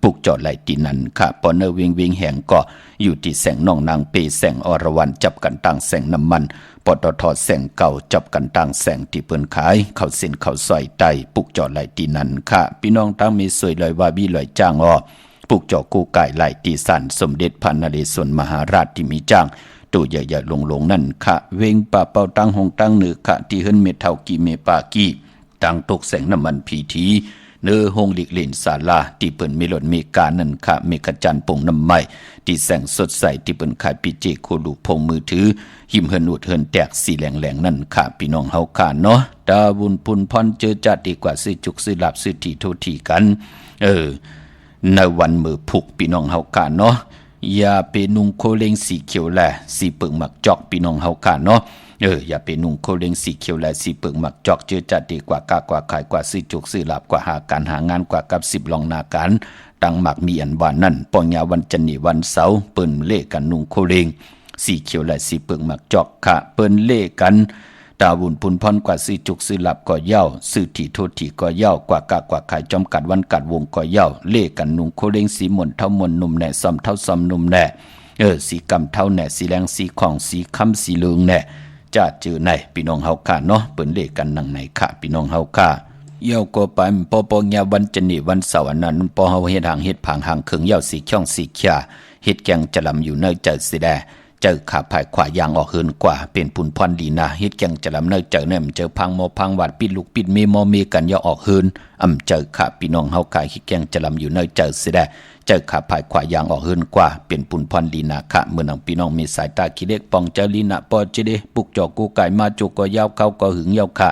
ปุกจอดไหลที่นั่นค่ะปอเนเวงแห่งก็อยู่ที่แสงน้องนางเปแสงอรวรรณจับกันตั้งแสงน้ำมันปตทแสงเก่าจับกันตั้งแสงที่เปิ้นขายเข้าเส้นเข้าซอยไตปุกจอดไหลที่นั่นค่ะพี่น้องตั้งมีสวยลอยว่าบี้ลอยจ้างปุกจอกูไก่ไหลที่สันสมเด็จพระนเรศวรมหาราชที่มีจ้างตัวใหญ่ๆลงนั่นค่ะเวงป่าเป่าตั้งหงตั้งเหนือค่ะที่เฮิรนเมเท่ากีเมปากีตั้งตกแสงน้ำมันพีทีเนื้อหงหลีกเล่นศาลาที่เปิ้นมีรถมีการนั่นค่ะมีกระจันปงน้ำไม้ที่แสงสดใสที่เปิ้นขายปิเจโคลูพงมือถือหิมเฮินอุดเฮินแตกสีแหลงนั่นค่ะพี่น้องเฮาค่ะเนาะดาบุญปุนพรเจอจัดดีกว่าซื้อจุกซื้อหลับซื้อทีโททีกันในวันมือผูกพี่น้องเฮาค่ะเนาะอย่าไปนุ่งโคเลงสีเขียวแลสีเปิงหมักจอกพี่น้องเฮาค่ะเนาะอย่าไปนุ่งโคเลงสีเขียวและสีเปิงหมักจอกเจอจัดดีกว่ากากว่าขายกว่าซื้อจุกซื้อหลับกว่าหาการหางานกว่ากับ10ลองนาการตังหมักมีอันวานนั่นปองยาวันจันนี่วันเสาร์เปิ้นเล่กันนุ่งโคเลงสีเขียวและสีเปิงหมักจอกค่ะเปิ้นเล่กันตาบุญพุนพรกว่าซื้อจุกซื้อหลับก็เย่าซื้อที่โทษที่ก็เย่ากว่ากากว่าขายจอมกัดวันกัดวงก็เย่าเล่กันนุ่งโคเลงสีหม่นเท่ามนนุ่มแหน่ซ้อมเท่าซ้อมนุ่มแหน่สีกำเท่าแหน่สีแรงสีของสีคำสีเหลืองแหน่จะเจอในพี่น้องเฮาค่ะเนาะเปิ้นเล่กันนังไหนค่ะพี่น้องเฮาค่ะเย่าก็ไปปอปองยาวันจันนี่วันเสาร์อันนั้นปอเฮาเฮ็ดหางเฮ็ดผางหางเคิงเย่าสีช่องสีเขียเฮ็ดแกงจะลำอยู่เนยใจสิแด เจอขาภายขวายางออกเฮินกว่าเป็นปุ่นพรดีนาเฮ็ดแกงจะลำเนินเจอเนี่ยเจอพังโมพังวัดปิดลูกปิดเมมอเมกันอย่าออกเฮินเจอขาพี่น้องเฮากายเฮ็ดแกงจะลำอยู่เนินเจอสิได้เจอขาภายขวายางออกเฮินกว่าเป็นปุ่นพรดีนาค่ะเมื่อนังพี่น้องมีสายตาขี้เล็กปองเจอลีนะปอจิเดปุกจอกูไก่มาจุกก็ยาวเข้าก็หึงยาวค่ะ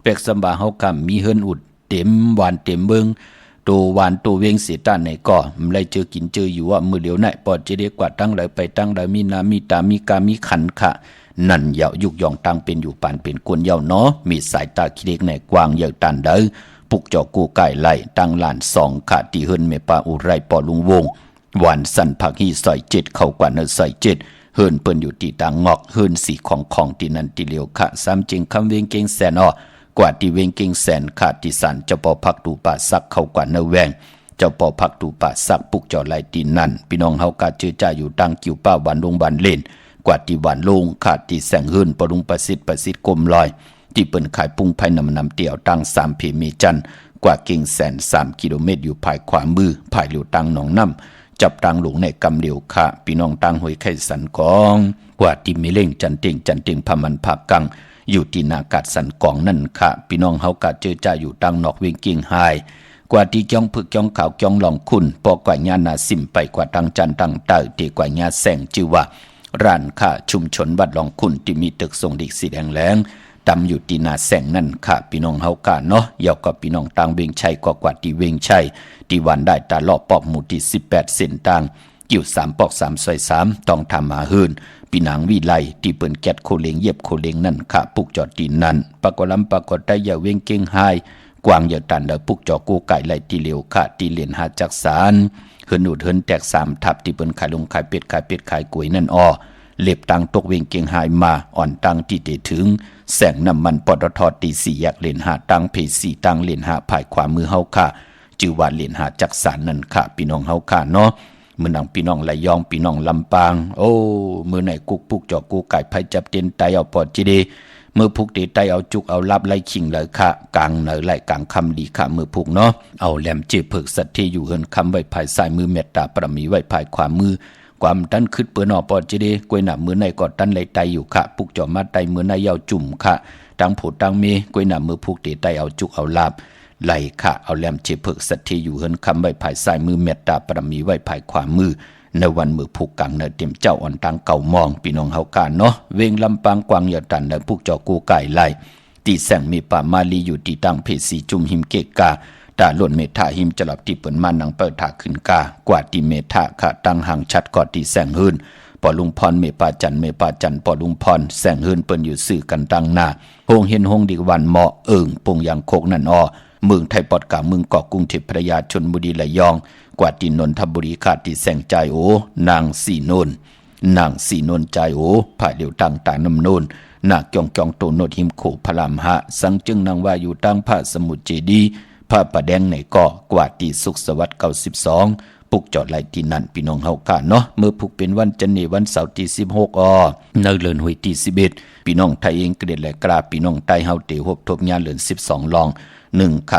เป็กสำบาเฮากำมีเฮินอุดเต็มหวานเต็มเบิงตัววานตัวเวงเสียตาไหนก็มันเลยเจอกินเจออยู่ว่ามือเดียวไหนปอดจะได้กว่าตั้งเลยไปตั้งเลยมีนามีตามีกามีขันค่ะนั่นเหยายุกยองตั้งเป็นอยู่ปานเป็นกวนเหยาเนาะมีสายตาขี้เล็กในกวางเหยาตันเด้อปุกจอกูไก่ไหลตั้งลานสองค่ะที่เฮินเมปาอุไรปอลุงวงหวานสันผักฮีซอยเจ็ดเข้ากว่าเนซอยเจ็ดเฮินเปิ้นอยู่ที่ต่างงอกเฮินสีของที่นั่นที่เหลียวค่ะซ้ำจริงคำเวงเก่งแสนกว่าที่เวงเก่งแสนขาดที่สันเจ้าปอพักดูป่าซักเข้ากว่าเนแวงเจ้าปอพักดูป่าซักปุกจอไหลตีนั่นพี่น้องเฮากาเจือจ่าอยู่ตั้งกิ่วป้าวันลงวันเล่นกว่าที่วันลงขาดที่แสงเฮินปรุงประสิทธิ์กลมลอยที่เปิ้นขายปุ้งไผ่นำเตี่ยวตั้ง3 เพมีจันกว่าเก่งแสน3 กิโลเมตรอยู่ภายขวามือภายเหลียวตั้งหนองน้ำจับตังหลงในกำเหลียวค่ะพี่น้องตั้งหวยไข่สันกองกว่าที่มีเล่งจันเต็งพามันภาคกังอยู่ที่นากาศสันกองนั่นค่ะพี่น้องเฮากะเจอจ่าอยู่ตั้งนอกเวงกิ่งไฮกว่าที่จ้องพึกจ้องขาวจ้องหลองคุณปอกว่าญานาสิมไปกว่าตั้งจันตั้งเต่าตีกว่าญาแสงชื่อว่าร้านค่ะชุมชนวัดหลองคุณที่มีตึกทรงดิกสีแดงแรงตำอยู่ที่นาแสงนั่นค่ะพี่น้องเฮากะเนาะยาวกับพี่น้องตังเวงชัยกว่าที่เวงชัยที่วันได้ตาลอปอกหมู่ที่18เส้นตังกิ่ว3ปอก3ซอย3ต้องทำมาหืนปีนางวิไลที่เปิ้นแกดโคเลงเย็บโคเลงนั่นค่ะปุกจอดตีนั่นปากลำปากได้อย่าเวงเก่งไฮกวางอย่าตันเดปุกจอกูไก่ไหลตีเหลียวค่ะตีเหรียญหาจักสารเฮินอุดเฮินแตก3ทับที่เปิ้นขายลงขายเป็ดขายกล้วยนั่นเล็บตังตกเวงเก่งไฮมาอ่อนตังที่เตถึงแสงน้ำมันปตทตี4แยกเหรียญหาตังเพ4ตังเหรียญหาภายขวามือเฮาค่ะจือว่าเหรียญหาจักสารนั่นค่ะพี่น้องเฮาค่ะเนาะมือนังพี่น้องไหลยองพี่น้องลำปางโอ้มือไหนกุกปุกจอกูไก่ไผจับเตียนไตเอาปอดจีดีมือพุกเตไตเอาจุกเอาลับไล่ขิงเลยค่ะกลางเนยไหลกลางคำดีค่ะมือพุกเนาะเอาแหลมเจ็บเพิกสัตที่อยู่เฮินคำไว้ภายซ้ายมือเมตตาประมีไว้ภายขวามือความดันขึ้นเปื้อนอปอดจีดีกวยหนามือในกอดดันไหลไตอยู่ค่ะปุกจอมาไตมือในยาวจุ่มค่ะดังผุดดังมีกวยหนามือพุกเตไตเอาจุกเอาลับไหลค่ะเอาแหลมเจ็บเพิกสัตที่อยู่เฮินคำไว้ภายซ้ายมือเมตตาประมีไว้ภายขวามือในวันมือผูกกังเนเต็มเจ้าอ่อนตังเก่ามองพี่น้องเฮากาเนาะเวงลำปางกวางยาตันในพวกจอกูไก่ไล่ตีแสงมีป่ามาลีอยู่ที่ตั้งเพสีจุมหิมเกกาตาล้วนเมธาหิมจลับที่เปิ่นมานังเปิดถาขึ้นกากว่าที่เมธาค่ะตั้งห่างชัดกอดที่แสงหืนปอลุงพรเมปาจันปอลุงพรแสงหืนเปิ้นอยู่สื่อกันตั้งหน้าโฮงเห็นโฮงดีวันเหมาะปงยังโคกนั่นเมืองไทยปอดกาเมืองเกาะกรุงเทพพระยาชลบุรีระยองกว่าที่นนทบุรีขาดที่แสงใจนางสีนนใจผาเดียวตั้งตาน้ำนนนาคจองโตโนดหิมโขพลามหะสังจึงนางว่าอยู่ตั้งพระสมุทรเจดีพระประแดงในเกาะกว่าที่สุขสวัสดิ์92ปุกจอดไหลที่นั่นพี่น้องเฮากะเนาะเมื่อปุกเป็นวันจันทร์วันเสาร์ที่16ในเดือนหวยที่11พี่น้องไทยเองเกลียดและกราพี่น้องไทยเฮาเตหบทบญาเดือน12ลอง1 ค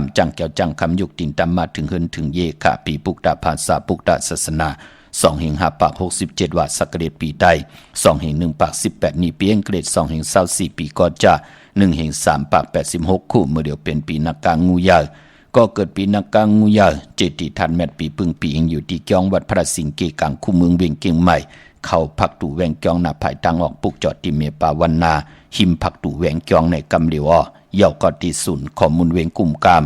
ำจังแก้วจังคำยุกตินตามมาถึงเฮินถึงเยค่ะปีปุกตาภาษาปุกตาศาสนา2 แห่ง5 ปาก67ว่าสักเกตปีใด2 แห่ง1 ปาก18นี่เปียงเกรด2 แห่ง24ปีก็จะ1 แห่ง3 ปาก86คู่เมื่อเดียวเป็นปีนักกางงูยาวก็เกิดปีนักกางงูยาวเจติทันแมตปีพึ่งปีเองอยู่ที่กองวัดพระสิงห์เกกังคู่เมืองเวียงเกียงใหม่เข้าพักตู่แวงกองหน้าภายตังออกปุกจอดที่เมปาวันนาหิมพักตู่แวงกองในกำเหลียวเย่าก็ที่ศูนย์ข้อมูลเวงกุมกาม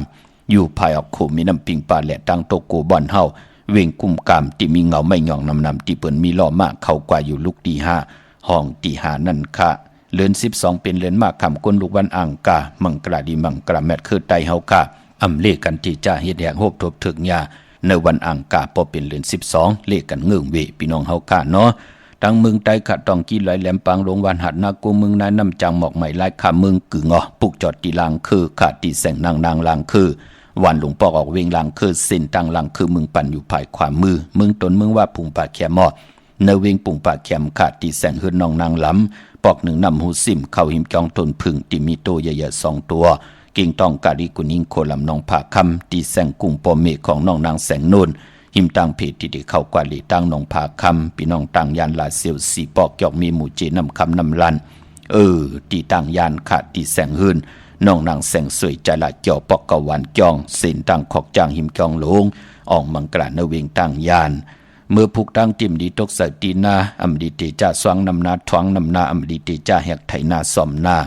อยู่ภายออกโคมีน้ำปิงปลาและตั้งโตโกบอนเฮาเวงกุมกามที่มีเงาไม่หย่องนำที่เปิ้นมีล้อมากเข้ากว่าอยู่ลูกที่5ห้องที่5นั่นค่ะเลือน12เป็นเลือนมากคำก้นลูกวันอ่างกามังกราดีมังกราแมทคือไตเฮาค่ะอำเลกันที่จะเฮ็ดแหงโฮบทบถึกยาในวันอ่างกาพอเป็นเลือน12เลขกันเงื่องเวพี่น้องเฮาค่ะเนาะตั้งเมืองใต้ขัดตองกี้ไหลแหลมปางลงวันหัดนากูเมืองนายน้ำจังหมอกใหม่ลายขาเมืองกึ่งปุกจอดตีลางคือขาดตีแสงนางลางคือวันหลวงปอกออกเวงลางคือเส้นตั้งลางคือเมืองปั่นอยู่ภายขวามือเมืองตนเมืองว่าปุ่งป่าแคมในเวงปุ่งป่าแคมขาดตีแสงหืนนองนางล้ำปอก1นำหูซิมเข้าหิมจองทนพึ่งที่มีโตใหญ่ๆ2ตัวกิ่งตองกาลิกุนิงโคลำนองผาคำตีแสงกุ้งปอเมของน้องนางแสงโนน หิมตังเพจที่ได้เข้ากว่าหลีตั้งหนองผาคำพี่น้องตั้งยานลาเซียวสีปอกยอกมีหมู่เจนำคำนำลันตีตั้งยานขาดตีแสงหืนน้องนางแสงสวยใจละเกี่ยวปอกกะวันจองเส้นตั้งขอกจางหิมจองหลงออกมังกราเนเวงตั้งยานเมื่อผูกตั้งติมดีตกใส่ตีนาอำดีเตจ่าสว่างนำนาทวงนำนาอำดีเตจ่าแหกไถนาซ่อมนา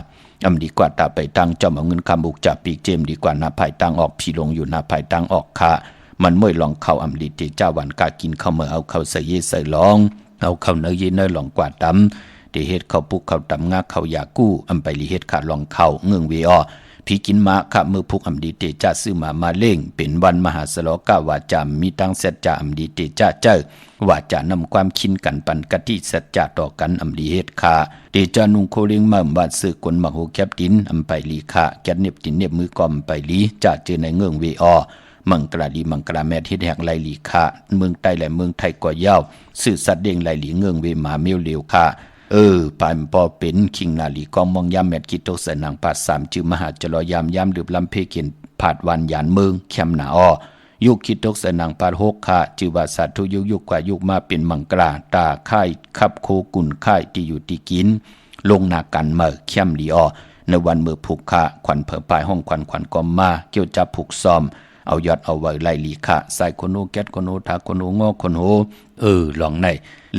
อำดีกว่าตาไปตั้งจอมเอาเงินคำบุกจากปีกเจมดีกว่านาภายตั้งออกพี่ลงอยู่นาภายตั้งออกค่ะมันม่วยลองเข้าอำดีเตจ่าวันกากินเข้าเมื่อเอาเข้าใส่เยใส่ลองเอาเข้าเนยเยเนยลองกว่าดำเดเฮ็ดเข้าปุกเข้าตำงาเข้ายากู้อำไปลีเฮ็ดขาดลองเข้าเงืองเวอพี่กินมาขะมือพุกอำดีเตจ่าซื้อมาเล่งเป็นวันมหาสลกาวาจามีตั้งเสร็จจ่าอำดีเตจ่าเจ้าว่าจะนำความคินกันปันกะทิสัจจะต่อกันอำดีเฮ็ดคาเดจานุงโคเลียงมาบาดซื้อกลมักโหแคบดินอำไปลีคาแกนเน็บตินเน็บมือกอมไปลีจะเจอในเงืองเวอมังกราดีมังกราแม่เฮ็ดแหกไหลลีคาเมืองใต้และเมืองไทยก็ยาวสื่อสัตว์เด้งไหลลีเงืองเวมาเมียวเลียวคาปานปอเป็นคิงนาลีกองมองยามแมดกิโตสนังปาด3จือมหาจลอยามยามดื่มลำเพเขียนผาดวันยานเมืองแคมหนายุคคิดตกสนังปาด6ค่ะจือว่าสัตว์ทุยุคกว่ายุคมาเป็นมังกราตาค่ายขับโคกุนค่ายที่อยู่ที่กินลงนากันเมื่อแคมลีในวันมือผูกค่ะขวัญเผอปลายห้องขวัญกอมมาเกี่ยวจับผูกซ้อมเอายอดเอาไว้ไล่ลีค่ะใส่คนโนแก๊สคนโนทาคนโนงอคนโหลองใน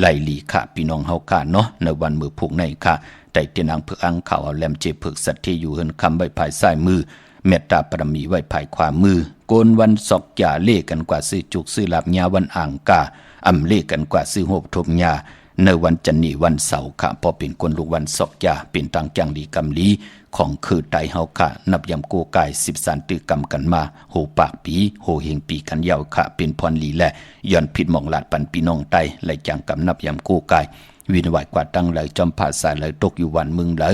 ไล่ลีค่ะพี่น้องเฮาค่ะเนาะในวันมือผูกในค่ะแต่เตียนางเผือกอังข่าวเอาแหลมเจเผือกสัตว์ที่อยู่เฮินคำไว้ภายซ้ายมือเมตตาปรมีไว้ภายขวามือโกนวันศอกยาเล่กันกว่าซื้อจุกซื้อหลับยาวันอ่างกาอำเล่กันกว่าซื้อโหบทบยาในวันจันนีวันเสาร์ค่ะพอเป็นคนลูกวันศอกยาเป็นตังจังลีกำลีของคือไตเฮาค่ะนับยำโกกาย10สันตือกำกันมาโหปากปีโหเฮงปีกันยาวค่ะเป็นพรลีและย้อนผิดมองลาดปันพี่น้องไตไหลจังกำนับยำโกกายวินไหวกว่าตั้งไหลจอมผาสายไหลตกอยู่วันมึงไหล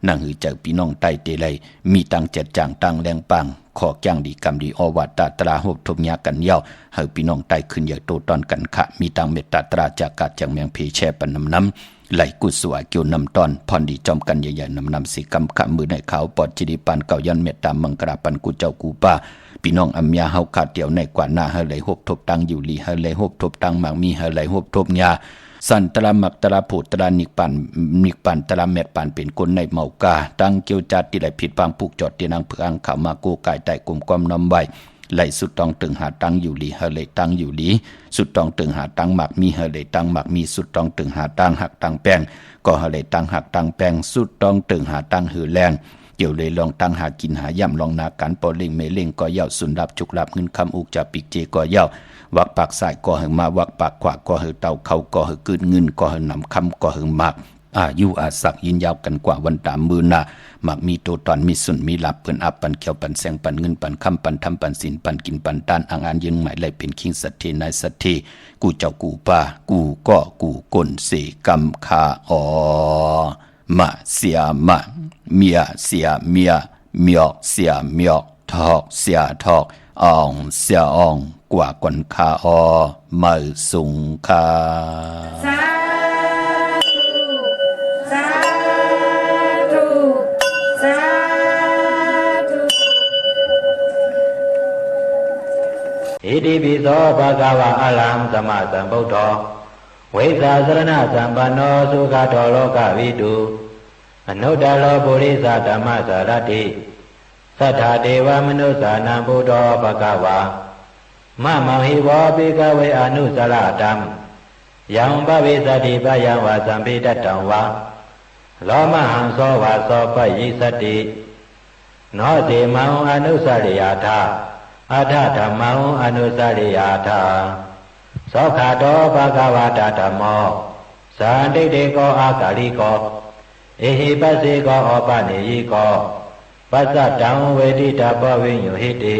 นั่งหือเจอพี่น้องไตเตไหลมีตังเจ็ดจางตังแรงปังขอจ้างดีกรรมดีอวัตตราหบทบยากันเย้าเฮาพี่น้องไตขึ้นอย่าโตตอนกันค่ะมีตังเมตตาตราจากกาจังเมียงเพแช่ปันน้ำไหลกุศวเกี่ยวนำตอนพรดีจอมกันใหญ่ๆนำสีกำขะมือในขาวปอดจิริปันเก่ายันเมตตามังกราปันกุเจ้ากูป้าพี่น้องอัมยาเฮาขาดเดียวในกว่าหน้าเฮาไหลหบทบตังอยู่ลีเฮาไหลหบทบตังหมากมีเฮาไหลหบทบยาสันตระมักตระผูตระนิกปันตระเม็ดปันเป็นคนในเมากาตั้งเกี่ยวจัดที่ไหลผิดปังผูกจอดเตียนางเผือกอังข่าวมาโกกายใต้กลุ่มความนำไว้ไหลสุดตองตึงหาตังอยู่ลีเฮเลยตังอยู่ลีสุดตองตึงหาตังหมักมีเฮเลยตังหมักมีสุดตองตึงหาตังหักตังแป้งก็เฮเลยตังหักตังแป้งสุดตองตึงหาตังหือแรงเกี่ยวเลยลองตังหากินหาย่ำลองนาการปอเล่งเมเล่งก็เย่าสุนดับจุกลับเงินคำอุกจะปิกเจก็เย่าวักปากสายก็หึงมาวักปากขวาก็หึงเต่าเขาก็หึงกืนเงินก็หึงนำคำก็หึงมากอายุอาศักยินยาวกันกว่าวันตามมือน่ะมักมีโตตอนมีสุนมีหลับเพิ่นอับปันเขียวปันแสงปันเงินปันคำปันทำปันสินปันกินปันตานอ่างอันยืนหมายไหลเป็นคิงสัตเทนายสัตเทกูเจ้ากูป้ากูก็กูกลเสกำคามาเสียมาเมียเสียเมียเมียเสียเมียทอกเสียทอกอ่องเสียอ่องกว่ากวนคามาสุงคาสาธุสาธุอิติปิโสภะคะวะอะระหังสัมมาสัมพุทโธเวสสาสรณะสัมปันโนสุขโตโลกวิทูอนุตตโรปุริสธรรมสารถิสัทธาเทวมนุสสานังพุทโธภะคะวะมะมังหิวะภิกขเวอนุสรตัมยังปวิสติปยังวะสัมภิตตังวะโลมหังโสวะโสปยิสติโนติมังอนุสริยาธาอัฏฐธรรมังอนุสริยาธาโสขาโตภะคะวะตะธัมโมสันติเตโกอากาลิโกเอหิปัสสิโกอปะเนยิโกปัสสะตังเวทิตาปวิญโยหิติ